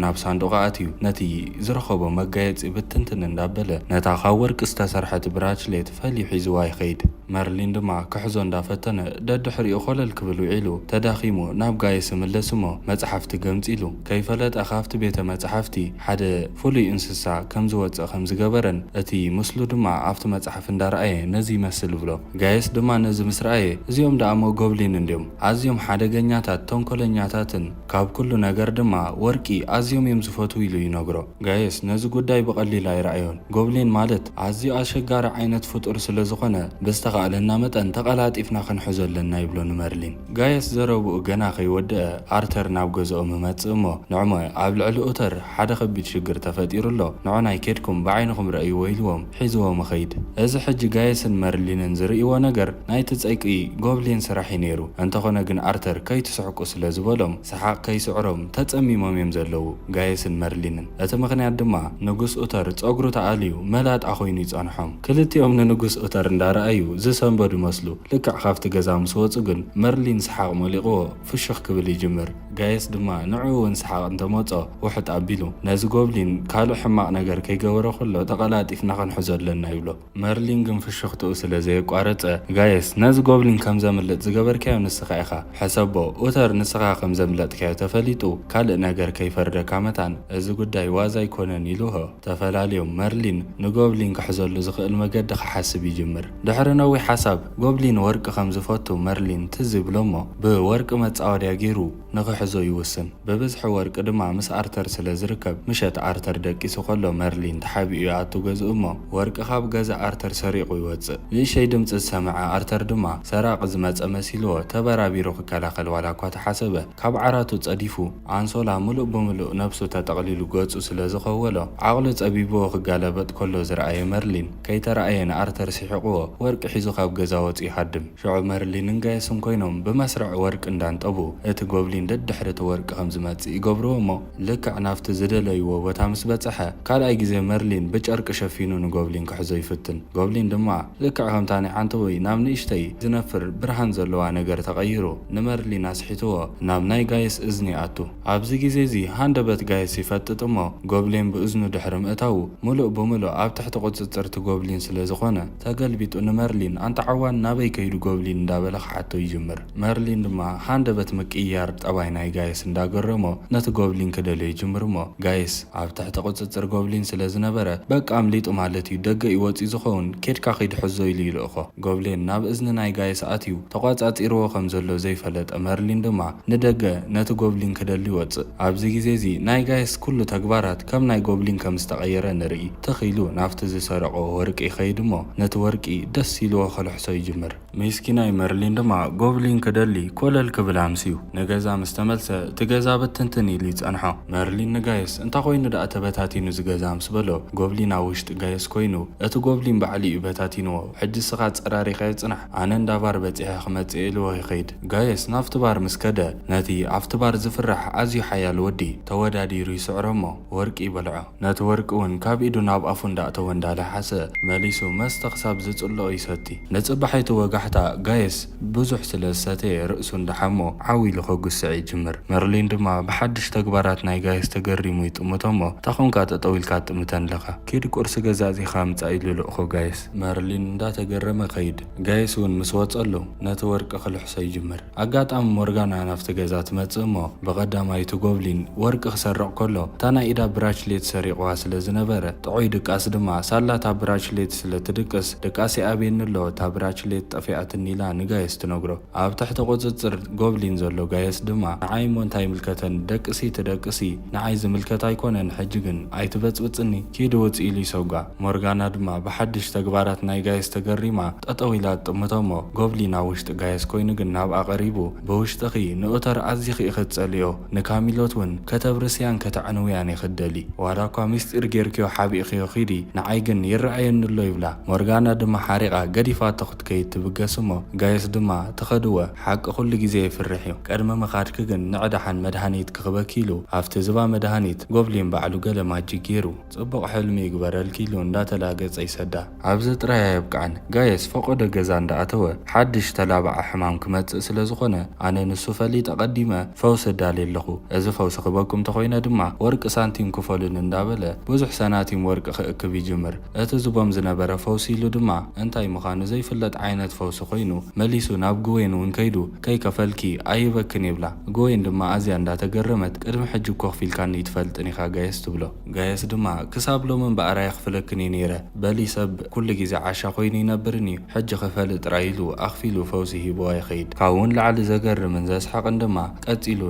ናብ ሳንዱቕ ኣትዩ ነቲ ዝረኸቦ መጋየፂ ብትንትን እንዳበለ ነታ ካብ ወርቂ ዝተሰርሐት ብራችሌት ፈሊዩ ሒዝዋ ይኸይድ። መርሊን ድማ ክሕዞ እንዳፈተነ ደድሕሪኡ ኾለል ክብል ውዒሉ ተዳኺሙ ናብ ጋየስ ምለስ እሞ መጽሓፍቲ ገምፂሉ ከይፈለጠ ካብቲ ቤተ መጽሓፍቲ ሓደ ፍሉይ እንስሳ ከም ዝወፅእ ከም ዝገበረን እቲ ምስሉ ድማ ኣብቲ መጽሓፍ እንዳረኣየ ነዚ ይመስል ብሎ። ጋየስ ድማ ነዚ ምስ ረኣየ እዚኦም ደኣሞ ጎብሊን እንዲዮም ኣዝዮም ሓደገኛታት ተንኮለኛታትን ካብ ኩሉ ነገር ድማ ወርቂ ኣዝዮም እዮም ዝፈትው ኢሉ ይነግሮ። ጋየስ ነዚ ጉዳይ ብቐሊል ኣይረኣዮን። ጎብሊን ማለት ኣዝዩ ኣሸጋሪ ዓይነት ፍጡር ስለ ዝኾነ ብዝተኻእለና መጠን ተቐላጢፍና ክንሕዞ ኣለና ይብሎ ንመርሊን። ጋየስ ዘረብኡ ገና ከይወድአ ኣርተር ናብ ገዝኦም መጽእ እሞ ንዕሞ ኣብ ልዕሊ ኦተር ሓደ ከቢድ ሽግር ተፈጢሩሎ ንዑናይ ኬድኩም ብዓይንኩም ረእይዎ ኢልዎም ሒዝዎም ኸይድ። እዚ ሕጂ ጋየስን መርሊንን ዝርእይዎ ነገር ናይቲ ፀይቂ ጎብሊን ስራሕ ነይሩ። እንተኾነ ግን ኣርተር ከይትስሕቁ ስለ ዝበሎም ሰሓቅ ከይስዕሮም ተጸሚሞም እዮም ዘለዉ ጋየስን መርሊንን። እቲ ምክንያት ድማ ንጉስ ኦተር ፀጉሩ ተኣልዩ መላጣ ኮይኑ ይጸንሖም። ክልቲኦም ንንጉስ ኦተር እንዳረኣዩ ዝሰንበዱ መስሉ። ልክዕ ካብቲ ገዛ ምስ ወፁ ግን መርሊን ሰሓቅ መሊቕዎ ፍሽኽ ክብል ይጅምር። ጋየስ ድማ ንዕኡ እውን ሰሓቅ እንተመጾ ውሕጥ ኣቢሉ ነዚ ጎብሊን ካልእ ሕማቕ ነገር ከይገበሮ ከሎ ተቐላጢፍና ክንሕዞ ኣለና ይብሎ። መርሊን ግን ፍሽኽትኡ ስለ ዘየቋረፀ ጋየስ ነዚ ጎብሊን ከም ዘምልጥ ዝገበርካዮ ንስኻ ኢኻ ሕሰቦ ኦተር ንስኻ ከም ዘምለጥካዮ ተፈሊጡ ካልእ ነገር ከይፈርደካ መታን እዚ ጉዳይ ዋዛ ኣይኮነን ኢሉሆ። ተፈላለዮም መርሊን ንጎብሊን ክሕዘሉ ዝኽእል መገዲ ክሓስብ ይጅምር። ድሕሪ ነዊሕ ሓሳብ ጎብሊን ወርቂ ከም ዝፈቱ መርሊን ትዝ ይብሎ እሞ ብወርቂ መጻወድያ ገይሩ ንኽሕዞ ይውስን። ብብዝሒ ወርቂ ድማ ምስ ኣርተር ስለ ዝርከብ ምሸት ኣርተር ደቂሱ ከሎ መርሊን ተሓቢኡ ኣቱ ገዝኡ እሞ ወርቂ ካብ ገዛ ኣርተር ሰሪቑ ይወፅእ። ንእሽተይ ድምፂ ዝሰምዐ ኣርተር ድማ ሰራቂ ዝመፀ መሲልዎ ተበራቢሩ ክከላኸል ዋላ እኳ ተሓሰበ ካብ ዓራቱ ጸዲፉ ኣንሶላ ሙሉእ ብምሉእ ነብሱ ተጠቕሊሉ ገጹ ስለ ዝኸወሎ ዓቕሉ ጸቢብዎ ክጋለበጥ ከሎ ዝረኣየ መርሊን ከይተረኣየ ንኣርተር ሲሒቕዎ ወርቂ ሒዙ ካብ ገዛ ወፂኡ ይሃድም። ሽዑ መርሊንን ጋየስን ኮይኖም ብመስርዕ ወርቂ እንዳንጠቡ እቲ ጎብሊን ደድሕሪ ወርቂ ከም ዝመጽእ ይገብርዎ እሞ ልክዕ ናፍቲ ዝደለይዎ ቦታ ምስ በጽሐ ካልኣይ ግዜ መርሊን ብጨርቂ ሸፊኑ ንጎብሊን ክሕዞ ይፍትን። ጎብሊን ድማ ልክዕ ከምታ ናይ ሓንቲ ወይ ናብ ንእሽተይ ዝነፍር ብርሃን ዘለዋ ነገር ተቐይሩ ንመርሊን ኣስሒትዎ ናብ ናይ ጋየስ እዝኒ ኣቱ። ኣብዚ ግዜ እዚ ሃንደበት ጋየስ ይፈጥጥ እሞ ጎብሊን ብእዝኑ ድሕሪ ምእታው ሙሉእ ብምሉእ ኣብ ትሕቲ ቁፅፅርቲ ጎብሊን ስለ ዝኾነ ተገልቢጡ ንመርሊን ኣንታ ዓዋን ናበይ ከይዱ ጎብሊን እንዳበለ ክሓቶ ይጅምር። መርሊን ድማ ሃንደበት ምቅያር ጠባይ ናይ ጋየስ እንዳገረሞ ነቲ ጎብሊን ክደልዮ ይጅምር እሞ ጋየስ ኣብ ትሕቲ ቁፅፅር ጎብሊን ስለ ዝነበረ በቃ ኣምሊጡ ማለት እዩ ደገ ይወፂ ዝኸውን ኬድካ ከይድሕዞ ኢሉ ይልእኾ። ጎብሊን ናብ እዝኒ ናይ ጋየስ ኣትዩ ተቋጻጺርዎ ከም ዘሎ ዘይፈለጠ መርሊን ድማ ንደገ ነቲ ጎብሊን ክደሊ ይወፅእ። ኣብዚ ግዜ እዚ ናይ ጋየስ ኩሉ ተግባራት ከም ናይ ጎብሊን ከም ዝተቐየረ ንርኢ። ተኺሉ ናብቲ ዝሰረቆ ወርቂ ይኸይድ እሞ ነቲ ወርቂ ደስ ኢልዎ ከልሕሶ ይጅምር። ምስኪናይ መርሊን ድማ ጎብሊን ክደሊ ኮለል ክብል ኣምስዩ ንገዛ ምስ ተመልሰ እቲ ገዛ በትንትን ኢሉ ይጸንሖ። መርሊን ንጋየስ እንታ ኮይኑ ዳኣ ተበታቲኑ ዝገዛ ምስ በሎ ጎብሊን ኣብ ውሽጢ ጋየስ ኮይኑ እቲ ጎብሊን ባዕሊ እዩ በታቲንዎ ሕጂ ስኻ ጸራሪኻ ይጽናሕ ኣነ እንዳባር በፂሐ ክመጽእ ኢልዎ ይኸይድ። ጋየስ ናብቲ ባር ምስ ከደ ነቲ ኣብቲ ባር ዝፍራሕ ኣዝዩ ሓያል ወዲ ተወዳዲሩ ይስዕሮ እሞ ወርቂ ይበልዖ። ነቲ ወርቂ እውን ካብ ኢዱ ናብ ኣፉ እንዳእተወ እንዳለሓሰ መሊሱ መስተ ክሳብ ዝጽልኦ ይሰቲ። ንጽባሐይቲ ወጋሕታ ጋየስ ብዙሕ ስለ ዝሰተየ ርእሱ እንዳሓሞ ዓዊሉ ከጉስዕ ይጅምር። መርሊን ድማ ብሓድሽ ተግባራት ናይ ጋየስ ተገሪሙ ይጥምቶ እሞ ታኾንካ ጠጠው ኢልካ ጥምተን ለኻ ኪድ ቁርሲ ገዛእዚኻ ምጻእ ኢሉ ልእኾ ጋየስ። መርሊን እንዳተገረመ ኸይድ። ጋየስ እውን ምስ ወጸሉ ነቲ ወርቂ ክልሕሶ ይጅምር። ኣጋጣሚ ሞርጋና ናፍቲ ገዛ ትመጽእ እሞ ብቐዳማይቲ ጎብሊን ወርቂ ክሰርቕ ከሎ እታ ናይ ኢዳ ብራችሌት ሰሪቕዋ ስለ ዝነበረ ጥዑይ ድቃስ ድማ ሳላታ ብራችሌት ስለ ትድቅስ ድቃሲ ኣብየንሎ እታ ብራችሌት ጠፊኣትኒ ኢላ ንጋየስ ትነግሮ። ኣብ ትሕቲ ቁፅፅር ጎብሊን ዘሎ ጋየስ ድማ ንዓይ ሞ እንታይ ምልከተን ደቅሲ ትደቅሲ ንዓይ ዝምልከት ኣይኮነን ሕጂ ግን ኣይትበፅብፅኒ ኪዱ ውፅእ ኢሉ ይሰጓ። ሞርጋና ድማ ብሓድሽ ተግባራት ናይ ጋየስ ተገሪማ ጠጠው ኢላ ጥምቶሞ ጎብሊን ኣብ ውሽጢ ጋየስ ኮይኑ ግን ናብኣ ቀሪቡ ብውሽጢኺ ንኡተር ኣዝኺ ክትጸልዮ ንካሚሎት እውን ከተብርስያን ከተዕንውያን ይኽደሊ ዋላ እኳ ምስጢር ጌርክዮ ሓቢእኽዮ ኺዲ ንዓይ ግን ይረኣየንሎ ይብላ። ሞርጋና ድማ ሓሪቓ ገዲፋቶ ክትከይድ ትብገስሞ ጋየስ ድማ ትኸድወ ሓቂ ኩሉ ግዜ ይፍርሕ እዩ ቀድመ መኻድክ ግን ንዕዳሓን መድሃኒት ክኽበኪ ኢሉ ኣብቲ ዝባ መድሃኒት ጎብሊን ባዕሉ ገለ ማጂክ ገይሩ ጽቡቕ ሕልሚ ይግበረልኪ ኢሉ እንዳተላገጸ ይሰዳ። ኣብዚ ጥራይ የብቃዕን ጋየስ ፈቆደ ገዛ እንዳኣተወ ሓድሽ ተላባዓ ሕማም ክመጽእ ስለ ዝኾነ ኣነ ንሱ ፈሊጠ ቀዲመ ፈውሲ ዳልየ ኣለኹ እዚ ፈውሲ ክበኩም ተኾይነ ድማ ወርቂ ሳንቲም ክፈሉን እንዳበለ ብዙሕ ሰናቲም ወርቂ ክእክብ ይጅምር። እቲ ዝቦም ዝነበረ ፈውሲ ኢሉ ድማ እንታይ ምዃኑ ዘይፍለጥ ዓይነት ፈውሲ ኮይኑ መሊሱ ናብ ግዌን እውን ከይዱ ከይከፈልኪ ኣይበክን ይብላ። ግዌን ድማ ኣዝያ እንዳተገረመት ቅድሚ ሕጂ እኮ ክፊልካኒ ይትፈልጥን ኢኻ ጋየስ ትብሎ። ጋየስ ድማ ክሳብ ሎምን በኣራይ ክፍለክን እዩ ነይረ በሊ ሰብ ኩሉ ግዜ ዓሻ ኮይኑ ይነብርን እዩ ሕጂ ክፈልጥ ጥራይ ኢሉ ኣኽፊሉ ፈውሲ ሂቦዋ ይኸይድ። ካብውን ላዕሊ ዘገርምን ዘስሓቅን ድማ ቀፂሉ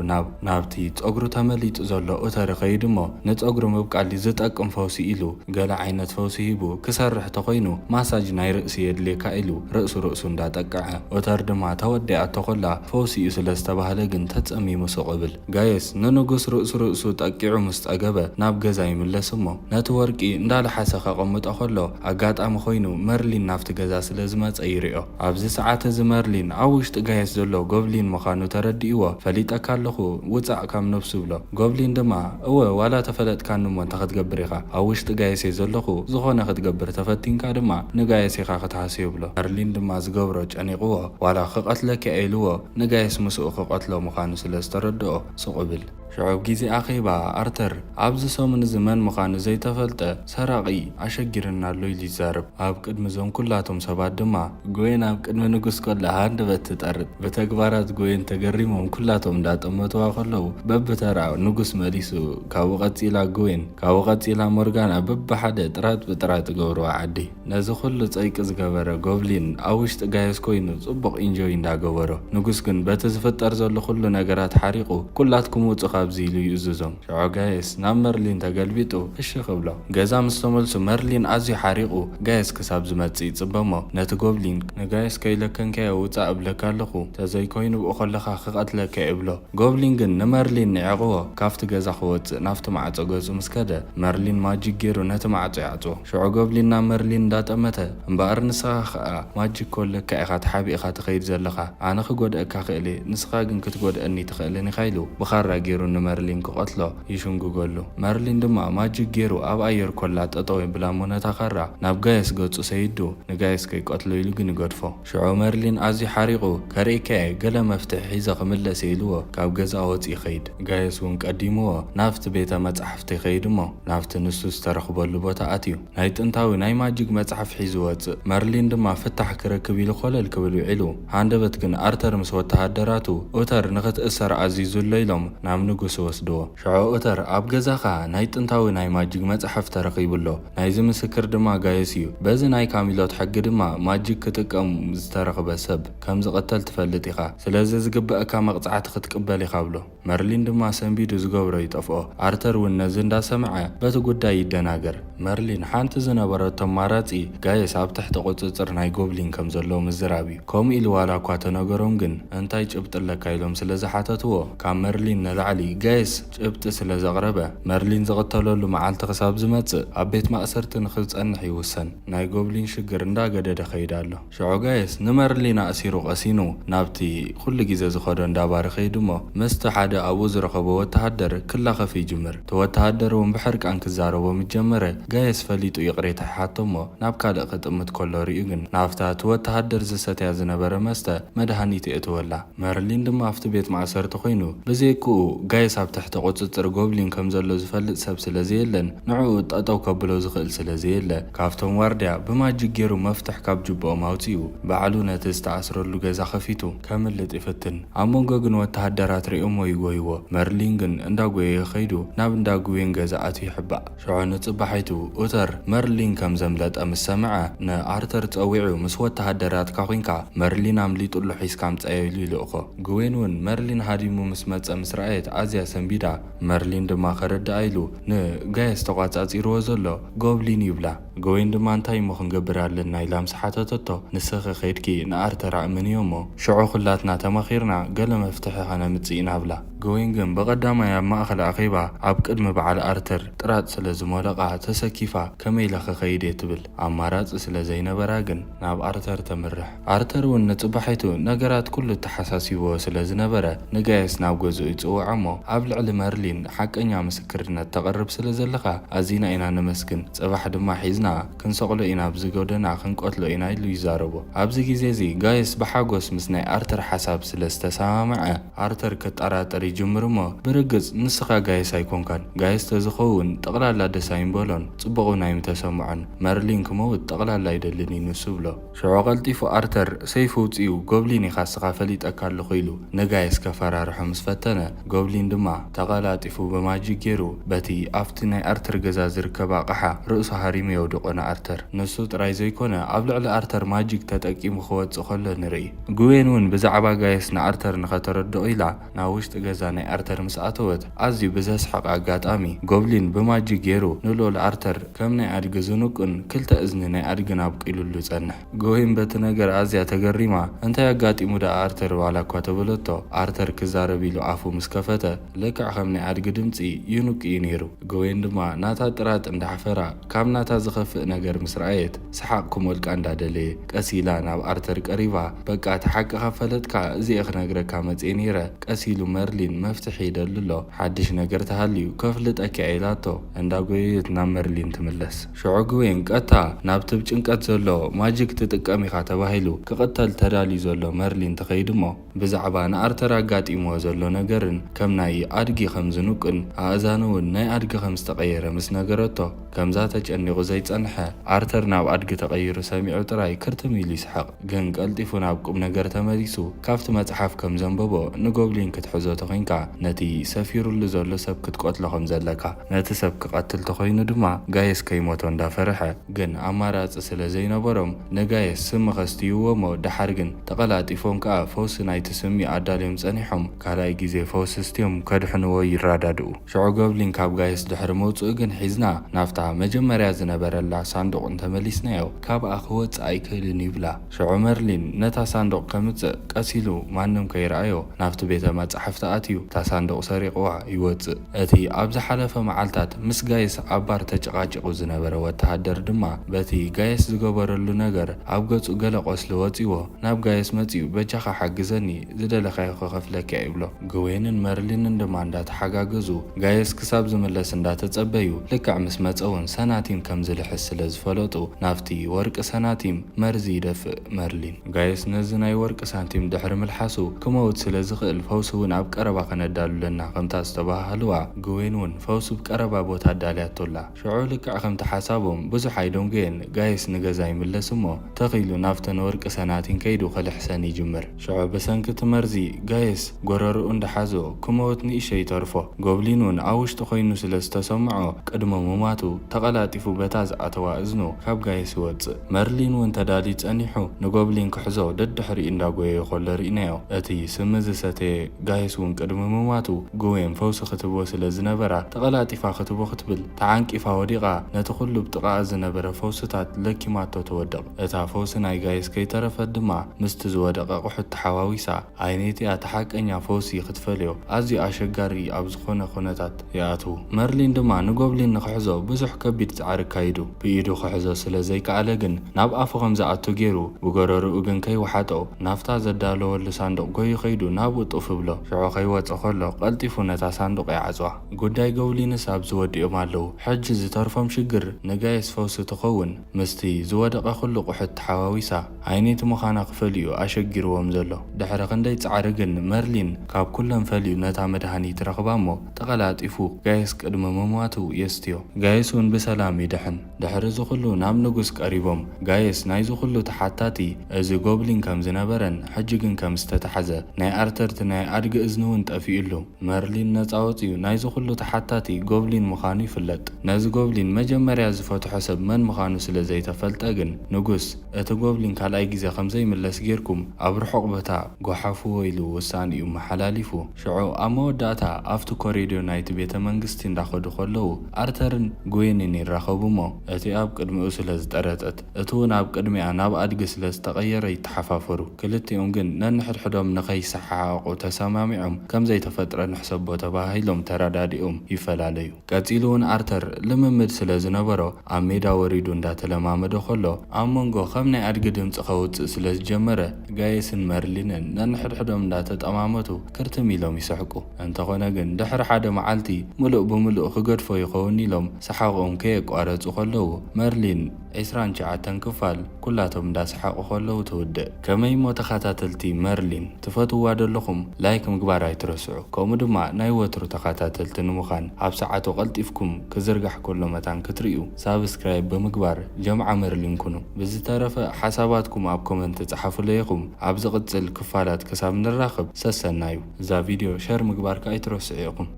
ናብቲ ፀጉሩ ተመሊጡ ዘሎ ኡተር ኸይድ እሞ ንፀጉሩ ምብቃል ዝጠቅም ፈውሲ ኢሉ ገለ ዓይነት ፈውሲ ሂቡ ክሰርሕ ተኾይኑ ማሳጅ ናይ ርእሲ የድልየካ ኢሉ ርእሱ እንዳጠቅዐ ኡተር ድማ ተወዲኣቶ ኾላ ፈውሲ እዩ ስለ ዝተባህለ ግን ተጸሚሙ ስቕብል። ጋየስ ንንጉስ ርእሱ ጠቂዑ ምስ ጠገበ ናብ ገዛ ይምለስ እሞ ነቲ ወርቂ እንዳለሓሰ ከቐምጦ ኸሎ ኣጋጣሚ ኮይኑ መርሊን ናብቲ ገዛ ስለ ዝመፀ ይርዮ። ኣብዚ ሰዓት እዚ መርሊን ኣብ ውሽጢ ጋየስ ዘሎ ጎብሊን ምዃኑ ተረዲእዎ ፈሊጠካ ኣለኹ ውፃእ ካብ ነብሱ ብሎ። ጎብሊን ድማ እወ ዋላ ተፈለጥካኒ እሞ እንተ ክትገብር ኢኻ ኣብ ውሽጢ ጋየስ ዘለኹ ዝኾነ ክትገብር ተፈቲንካ ድማ ንጋየስ ኢኻ ክትሃስዮ ብሎ። መርሊን ድማ ዝገብሮ ጨኒቕዎ ዋላ ክቐትለኪ ኢልዎ ንጋየስ ምስኡ ክቐትሎ ምዃኑ ስለ ዝተረድኦ ስቕብል። ሽዑብ ግዜ ኣኼባ ኣርተር ኣብዚ ሰሙን እዚ መን ምዃኑ ዘይተፈልጠ ሰራቒ ኣሸጊርና ኣሎ ኢሉ ይዛረብ። ኣብ ቅድሚ ዞም ኩላቶም ሰባት ድማ ጎየን ኣብ ቅድሚ ንጉስ ኮላ ሃንደበት ትጠርጥ። ብተግባራት ጎየን ተገሪሞም ኩላቶም እንዳጠመትዋ ከለዉ በብተራ ንጉስ መሊሱ ካብኡ ቀፂላ ጎየን ካብኡ ቀፂላ ሞርጋና በብሓደ ጥራት ብጥራት ገብርዋ ዓዲ። ነዚ ኩሉ ፀይቂ ዝገበረ ጎብሊን ኣብ ውሽጢ ጋየስ ኮይኑ ጽቡቕ ኢንጆይ እንዳገበሮ ንጉስ ግን በቲ ዝፍጠር ዘሎ ኩሉ ነገራት ሓሪቑ ኩላትኩም ውፁ ኣብዚ ኢሉ ይእዝዞም። ሽዑ ጋየስ ናብ መርሊን ተገልቢጡ እሺ ክብሎ ገዛ ምስ ተመልሱ መርሊን ኣዝዩ ሓሪቑ ጋየስ ክሳብ ዝመጽእ ይጽበሞ ነቲ ጎብሊን ንጋየስ ከይለከንከዮ ውፃእ እብለካ ኣለኹ ተዘይኮይኑ ብኡ ከለኻ ክቐትለካ ይብሎ። ጎብሊን ግን ንመርሊን ንዕቕዎ ካብቲ ገዛ ክወፅእ ናብቲ ማዕፆ ገጹ ምስ ከደ መርሊን ማጂክ ገይሩ ነቲ ማዕፆ ይዓፅዎ። ሽዑ ጎብሊን ናብ መርሊን እንዳጠመተ እምበኣር ንስኻ ከዓ ማጂክ ከለካ ኢኻ ተሓቢእኻ ትኸይድ ዘለኻ ኣነ ክጎድአካ ክእለ ንስኻ ግን ክትጎድአኒ ትኽእልን ኢኻ ኢሉ ብኻራ ገይሩ ንመርሊን ክቐትሎ ይሽንጉገሉ። መርሊን ድማ ማጂክ ገይሩ ኣብ ኣየር ኮላ ጠጠው ብላ ሞነታ ካራ ናብ ጋየስ ገጹ ሰይዱ ንጋየስ ከይቀትሎ ኢሉ ግን ይገድፎ። ሽዑ መርሊን ኣዝዩ ሓሪቑ ከርእከየ ገለ መፍትሒ ሒዘ ክምለስ ኢልዎ ካብ ገዛ ወፂ ይኸይድ። ጋየስ እውን ቀዲምዎ ናብቲ ቤተ መጻሕፍቲ ይኸይድ እሞ ናብቲ ንሱ ዝተረኽበሉ ቦታ ኣትዩ ናይ ጥንታዊ ናይ ማጂክ መጽሓፍ ሒዙ ወፅእ። መርሊን ድማ ፍታሕ ክረክብ ኢሉ ኾለል ክብል ውዒሉ ሃንደበት ግን ኣርተር ምስ ወተሃደራቱ ኡተር ንኽትእሰር ኣዚዙሎ ኢሎም ናብ ንጉስ ወስድዎ። ሽዑ ኡተር ኣብ ገዛኻ ናይ ጥንታዊ ናይ ማጂክ መጽሓፍ ተረኺቡሎ ናይዚ ምስክር ድማ ጋየስ እዩ በዚ ናይ ካሚሎት ሕጊ ድማ ማጂክ ክጥቀም ዝተረኽበ ሰብ ከም ዝቕተል ትፈልጥ ኢኻ ስለዚ ዝግበአካ መቕጻዕቲ ክትቅበል ኢኻ ብሎ። መርሊን ድማ ሰንቢዱ ዝገብሮ ይጠፍኦ። ኣርተር እውን ነዚ እንዳሰምዐ በቲ ጉዳይ ይደናገር። መርሊን ሓንቲ ዝነበረቶ ማራፂ ጋየስ ኣብ ትሕቲ ቁፅፅር ናይ ጎብሊን ከም ዘሎ ምዝራብ እዩ። ከምኡ ኢሉ ዋላ እኳ ተነገሮም ግን እንታይ ጭብጢ ኣለካ ኢሎም ስለ ዝሓተትዎ ካብ መርሊን ንላዕሊ ጋየስ ጭብጢ ስለ ዘቕረበ መርሊን ዝቕተለሉ መዓልቲ ክሳብ ዝመጽእ ኣብ ቤት ማእሰርቲ ንክጸንሕ ይውሰን። ናይ ጎብሊን ሽግር እንዳገደደ ኸይድ ኣሎ። ሽዑ ጋየስ ንመርሊን ኣእሲሩ ቀሲኑ ናብቲ ኩሉ ግዜ ዝኸዶ እንዳባሪ ኸይድ እሞ ምስቲ ሓደ ኣብኡ ዝረኸቦ ወተሃደር ክላኸፍ ይጅምር። እቲ ወተሃደር እውን ብሕርቃን ክዛረቦም ጀመረ። ጋየስ ፈሊጡ ይቕሬታ ይሓቶ እሞ ናብ ካልእ ክጥምት ከሎ ርዩ ግን ናብታ እቲ ወተሃደር ዝሰትያ ዝነበረ መስተ መድሃኒት የእትወላ። መርሊን ድማ ኣብቲ ቤት ማእሰርቲ ኮይኑ ብዘይክኡ ጋየስ ኣብ ትሕቲ ቁፅፅር ጎብሊን ከም ዘሎ ዝፈልጥ ሰብ ስለዘየለን ንዕኡ ጠጠው ከብሎ ዝኽእል ስለዘየለ ካብቶም ዋርድያ ብማጂክ ገይሩ መፍትሕ ካብ ጅብኦም ኣውፅኡ ባዕሉ ነቲ ዝተኣስረሉ ገዛ ከፊቱ ከምልጥ ይፍትን። ኣብ መንጎ ግን ወተሃደራት ሪኦሞ ይጎይዎ። መርሊን ግን እንዳጎየ ኸይዱ ናብ እንዳጉዌን ገዛ ኣትዩ ይሕባእ። ሽዑ ንጽባሒቱ ኡተር መርሊን ከም ዘምለጠ ምስ ሰምዐ ንኣርተር ፀዊዑ ምስ ወተሃደራት ኮንካ መርሊን ኣምሊጡሉ ሒዝካ ምፅአዮ ኢሉ ይልእኾ። ጉዌን እውን መርሊን ሃዲሙ ምስ መጸ ምስ ረኣየት ኣዝያ ሰንቢዳ መርሊን ድማ ከረዳእ ኢሉ ንጋየስ ተቋጻጺርዎ ዘሎ ጎብሊን ይብላ። ጎዌን ድማ እንታይ እሞ ክንገብር ኣለና ኢላ ምስ ሓተተቶ ንስኺ ኸይድኪ ንኣርተር ኣእምንዮ እሞ ሽዑ ኩላትና ተማኺርና ገለ መፍትሒ ኸነምጽእ ኢና ብላ። ጎዌን ግን ብቐዳማይ ኣብ ማእኸል ኣኼባ ኣብ ቅድሚ በዓል ኣርተር ጥራጥ ስለ ዝመለቓ ተሰኪፋ ከመይ ኢላ ክኸይድ እየ ትብል። ኣማራፂ ስለ ዘይነበራ ግን ናብ ኣርተር ተምርሕ። ኣርተር እውን ንጽባሒቱ ነገራት ኩሉ ተሓሳሲብዎ ስለ ዝነበረ ንጋየስ ናብ ገዝኡ ይጽውዖ እሞ ኣብ ልዕሊ መርሊን ሓቀኛ ምስክርነት ተቐርብ ስለ ዘለኻ ኣዚና ኢና ነመስግን፣ ጽባሕ ድማ ሒዝና ክንሰቕሎ ኢና ብዝጎደና ክንቆትሎ ኢና ኢሉ ይዛረቦ። ኣብዚ ግዜ እዚ ጋየስ ብሓጎስ ምስ ናይ ኣርተር ሓሳብ ስለ ዝተሰማምዐ ኣርተር ክጠራጠር ይጅምር እሞ ብርግጽ ንስኻ ጋየስ ኣይኮንካን፣ ጋየስ ተዝኸውን ጠቕላላ ደስ ኣይንበሎን ጽቡቕ ናይ ምተሰምዖን መርሊን ክመውት ጠቕላላ ኣይደልን ይንሱ ብሎ። ሽዑ ቀልጢፉ ኣርተር ሰይፉ ውፅኡ ጎብሊን ኢኻ ስኻ ፈሊጠካ ኣለኹ ኢሉ ንጋየስ ከፈራርሖ ምስ ፈተነ ጎብሊን ድማ ተቐላጢፉ ብማጂክ ገይሩ በቲ ኣብቲ ናይ ኣርተር ገዛ ዝርከብ ኣቕሓ ርእሱ ሃሪሙ የውድቆ ንኣርተር። ንሱ ጥራይ ዘይኮነ ኣብ ልዕሊ ኣርተር ማጂክ ተጠቂሙ ክወፅእ ከሎ ንርኢ። ጉዌን እውን ብዛዕባ ጋየስ ንኣርተር ንኸተረድኦ ኢላ ናብ ውሽጢ ገዛ ናይ ኣርተር ምስ ኣተወት ኣዝዩ ብዘስሐቕ ኣጋጣሚ ጎብሊን ብማጂክ ገይሩ ንልኡል ኣርተር ከም ናይ ኣድጊ ዝንቁን ክልተ እዝኒ ናይ ኣድግን ኣብቂሉሉ ጸንሕ። ጎዌን በቲ ነገር ኣዝያ ተገሪማ እንታይ ኣጋጢሙ ዳ ኣርተር ዋላ እኳ ተብለቶ ኣርተር ክዛረብ ኢሉ ኣፉ ምስ ከፈተ ልክዕ ከም ናይ ኣድጊ ድምፂ ይኑቅ እዩ ነይሩ። ጎዌን ድማ ናታ ጥራጥ እንዳሓፈራ ካብ ናታ ዝኸፍእ ነገር ምስ ረኣየት ሰሓቅ ክመልቃ እንዳደለየ ቀሲላ ናብ ኣርተር ቀሪባ በቃ ተሓቂ ከፈለጥካ እዚአ ክነግረካ መጽእ ነይረ ቀሲሉ መርሊን መፍትሒ ይደልሎ ሓድሽ ነገር ተሃልዩ ከፍልጠካ ኢላቶ እንዳጎየት ናብ መርሊን ትምለስ። ሽዑ ጎዌን ቀጥታ ናብቲ ጭንቀት ዘሎ ማጂክ ትጥቀም ኢኻ ተባሂሉ ክቕተል ተዳልዩ ዘሎ መርሊን ትኸይድ እሞ ብዛዕባ ንኣርተር ኣጋጢምዎ ዘሎ ነገርን ከም ናይ ኣድጊ ከም ዝንቅን ኣእዛኑ እውን ናይ ኣድጊ ከም ዝተቐየረ ምስ ነገረቶ ከምዛ ተጨኒቑ ዘይጸንሐ ኣርተር ናብ ኣድጊ ተቐይሩ ሰሚዑ ጥራይ ክርትም ኢሉ ይስሐቕ። ግን ቀልጢፉ ናብ ቁም ነገር ተመሊሱ ካብቲ መጽሓፍ ከም ዘንበቦ ንጎብሊን ክትሕዞ ተኾይንካ ነቲ ሰፊሩሉ ዘሎ ሰብ ክትቆትሎ ከም ዘለካ ነቲ ሰብ ክቐትል ተኾይኑ ድማ ጋየስ ከይሞቶ እንዳፈርሐ ግን ኣማራፂ ስለ ዘይነበሮም ንጋየስ ስሚ ኸስትይዎ እሞ ድሓር ግን ተቐላጢፎም ከዓ ፈውሲ ናይቲ ስሚ ኣዳልዮም ጸኒሖም ካልኣይ ግዜ ፈውሲ ስትዮም ከድሕንዎ ይራዳድኡ። ሽዑ ጎብሊን ካብ ጋየስ ድሕሪ መውፅኡ ግን ሒዝና ናፍታ መጀመርያ ዝነበረላ ሳንዱቕ እንተመሊስናዮ ካብኣ ክወፅእ ኣይክእልን ይብላ። ሽዑ መርሊን ነታ ሳንዱቕ ከምጽእ ቀሲሉ ማንም ከይረኣዮ ናፍቲ ቤተ መጻሕፍቲ ኣትዩ እታ ሳንዱቕ ሰሪቕዋ ይወፅእ። እቲ ኣብ ዝሓለፈ መዓልታት ምስ ጋየስ ኣብ ባር ተጨቃጭቁ ዝነበረ ወተሃደር ድማ በቲ ጋየስ ዝገበረሉ ነገር ኣብ ገጹ ገለ ቆስሊ ወፂዎ ናብ ጋየስ መጺኡ በጃኻ ሓግዘኒ ዝደለኻዮ ክኸፍለካ ይብሎ። ጎዌንን መርሊንን ድማ እንዳተሓጋገዙ ጋየስ ክሳብ ዝምለስ እንዳተጸበዩ ልክዕ ምስ መጸውን ሰናቲም ከም ዝልሕስ ስለ ዝፈለጡ ናፍቲ ወርቂ ሰናቲም መርዚ ይደፍእ መርሊን። ጋየስ ነዚ ናይ ወርቂ ሳንቲም ድሕሪ ምልሓሱ ክመውት ስለ ዝኽእል ፈውሲ እውን ኣብ ቀረባ ከነዳሉለና ከምታ ዝተባሃልዋ ጎዌን እውን ፈውሲ ብቀረባ ቦታ ኣዳልያቶላ። ሽዑ ልክዕ ከምቲ ሓሳቦም ብዙሕ ኣይደንጎየን ጋየስ ንገዛ ይምለስ እሞ ተኺሉ ናፍተን ወርቂ ሰናቲን ከይዱ ክልሕሰን ይጅምር። ሽዑ ብሰንኪቲ መርዚ ጋየስ ጎረርኡ እንዳሓዞ ክመውት ንእሽተይ ተርፎ ጎብሊን እውን ኣብ ውሽጢ ኮይኑ ስለ ዝተሰምዖ ቅድሚ ምማቱ ተቐላጢፉ በታ ዝኣተዋ እዝኑ ካብ ጋየስ ይወፅእ። መርሊን እውን ተዳልዩ ጸኒሑ ንጎብሊን ክሕዞ ደድሕሪኡ እንዳጎየዮ ከሎ ርኢናዮ። እቲ ስሚ ዝሰተየ ጋየስ እውን ቅድሚ ምማቱ ጎዌን ፈውሲ ክትቦ ስለ ዝነበራ ተቐላጢፋ ክትቦ ክትብል ተዓንቂፋ ወዲቓ ነቲ ኩሉ ብጥቓ ዝነበረ ፈውስታት ለኪማቶ ትወድቕ። እታ ፈውሲ ናይ ጋየስ ከይተረፈት ድማ ምስቲ ዝወደቐ ቑሑት ተሓዋዊሳ ዓይነቲኣ ተሓቀኛ ፈውሲ ክትፈልዮ ኣዝዩ ኣሸጋሪ ኣብ ዝኾነ ኩነታት ይኣትዉ። መርሊን ድማ ንጎብሊን ንክሕዞ ብዙሕ ከቢድ ፃዕሪ ካይዱ ብኢዱ ክሕዞ ስለ ዘይከኣለ ግን ናብ ኣፉ ከም ዝኣቱ ገይሩ ብጎረርኡ ግን ከይወሓጦ ናፍታ ዘዳለወሉ ሳንዱቕ ጎዩ ኸይዱ ናብኡ ጡፍ ብሎ። ሽዑ ከይወፅእ ከሎ ቀልጢፉ ነታ ሳንዱቕ ይዓፅዋ። ጉዳይ ጎብሊንስ ኣብ ዝወዲኦም ኣለዉ። ሕጂ ዝተርፎም ሽግር ንጋየስ ፈውሲ ትኸውን ምስቲ ዝወደቐ ኩሉ ቁሑት ተሓዋዊሳ ዓይነይቲ ምዃና ክፈልዩ ኣሸጊርዎም ዘሎ። ድሕሪ ክንደይ ፃዕሪ ግን መርሊን ካብ ኩለን ፈልዩ ነታ መድሃኒት ረኽባ እሞ ተቐላጢፉ ጋየስ ቅድሚ ምሟቱ የስትዮ። ጋየስ እውን ብሰላም ይድሕን። ድሕሪ ዝኹሉ ናብ ንጉስ ቀሪቦም ጋየስ ናይ ዝኹሉ ተሓታቲ እዚ ጎብሊን ከም ዝነበረን ሕጂ ግን ከም ዝተተሓዘ ናይ አርተርቲ ናይ አድጊ እዝኒ እውን ጠፊኡሉ መርሊን ነፃ ወፂኡ ናይ ዝኹሉ ተሓታቲ ጎብሊን ምዃኑ ይፍለጥ። ነዚ ጎብሊን መጀመርያ ዝፈትሖ ሰብ መን ምዃኑ ስለ ዘይተፈልጠ ግን ንጉስ እቲ ጎብሊን ካልኣይ ግዜ ከም ዘይምለስ ጌርኩም ኣብ ርሑቕ ቦታ ጓሓፍዎ ኢሉ ውሳኒኡ መሓላሊፉ። ሽዑ ኣብ መወዳእታ ኣብቲ ኮሪዶር ናይቲ ቤተ መንግስቲ እንዳኸዱ ከለዉ አርተርን ጉዌንን ይራኸቡ እሞ እቲ ኣብ ቅድሚኡ ስለ ዝጠረጠት እቲ እውን ኣብ ቅድሚኣ ናብ አድጊ ስለ ዝተቐየረ ይተሓፋፈሩ። ክልቲኦም ግን ነንሕድሕዶም ንኸይሰሓሓቑ ተሰማሚዖም ከም ዘይተፈጥረ ንሕሰቦ ተባሂሎም ተረዳዲኦም ይፈላለዩ። ቀፂሉ እውን አርተር ልምምድ ስለ ዝነበሮ ኣብ ሜዳ ወሪዱ እንዳተለማመደ ከሎ ኣብ መንጎ ከም ናይ አድጊ ድምፂ ከውፅእ ስለ ዝጀመረ ጋየስን መርሊንን ነንሕድሕዶም እንዳተጠማመቱ ክርትም ኢሎም ይስሕቁ። እንተኾነ ግን ድሕሪ ሓደ መዓልቲ ሙሉእ ብምሉእ ክገድፎ ይኸውን ኢሎም ሰሓቆም ከየቋረፁ ከለዉ መርሊን 29 ክፋል ኩላቶም እንዳሰሓቁ ከለዉ ትውድእ። ከመይ ሞ ተኸታተልቲ መርሊን ትፈትዋ ደለኹም ላይክ ምግባር ኣይትረስዑ። ከምኡ ድማ ናይ ወትሩ ተኸታተልቲ ንምዃን ኣብ ሰዓቱ ቀልጢፍኩም ክዝርጋሕ ከሎ መታን ክትርእዩ ሳብስክራይብ ብምግባር ጀምዓ መርሊን ኩኑ። ብዝተረፈ ሓሳባትኩም ኣብ ኮመንት ጻሓፉ ለይኹም። ኣብ ዝቕፅል ክፋላት ክሳብ ንራኸብ ሰሰናዩ። እዛ ቪድዮ ሸር ምግባርካ ኣይትረስዑ ኢኹም።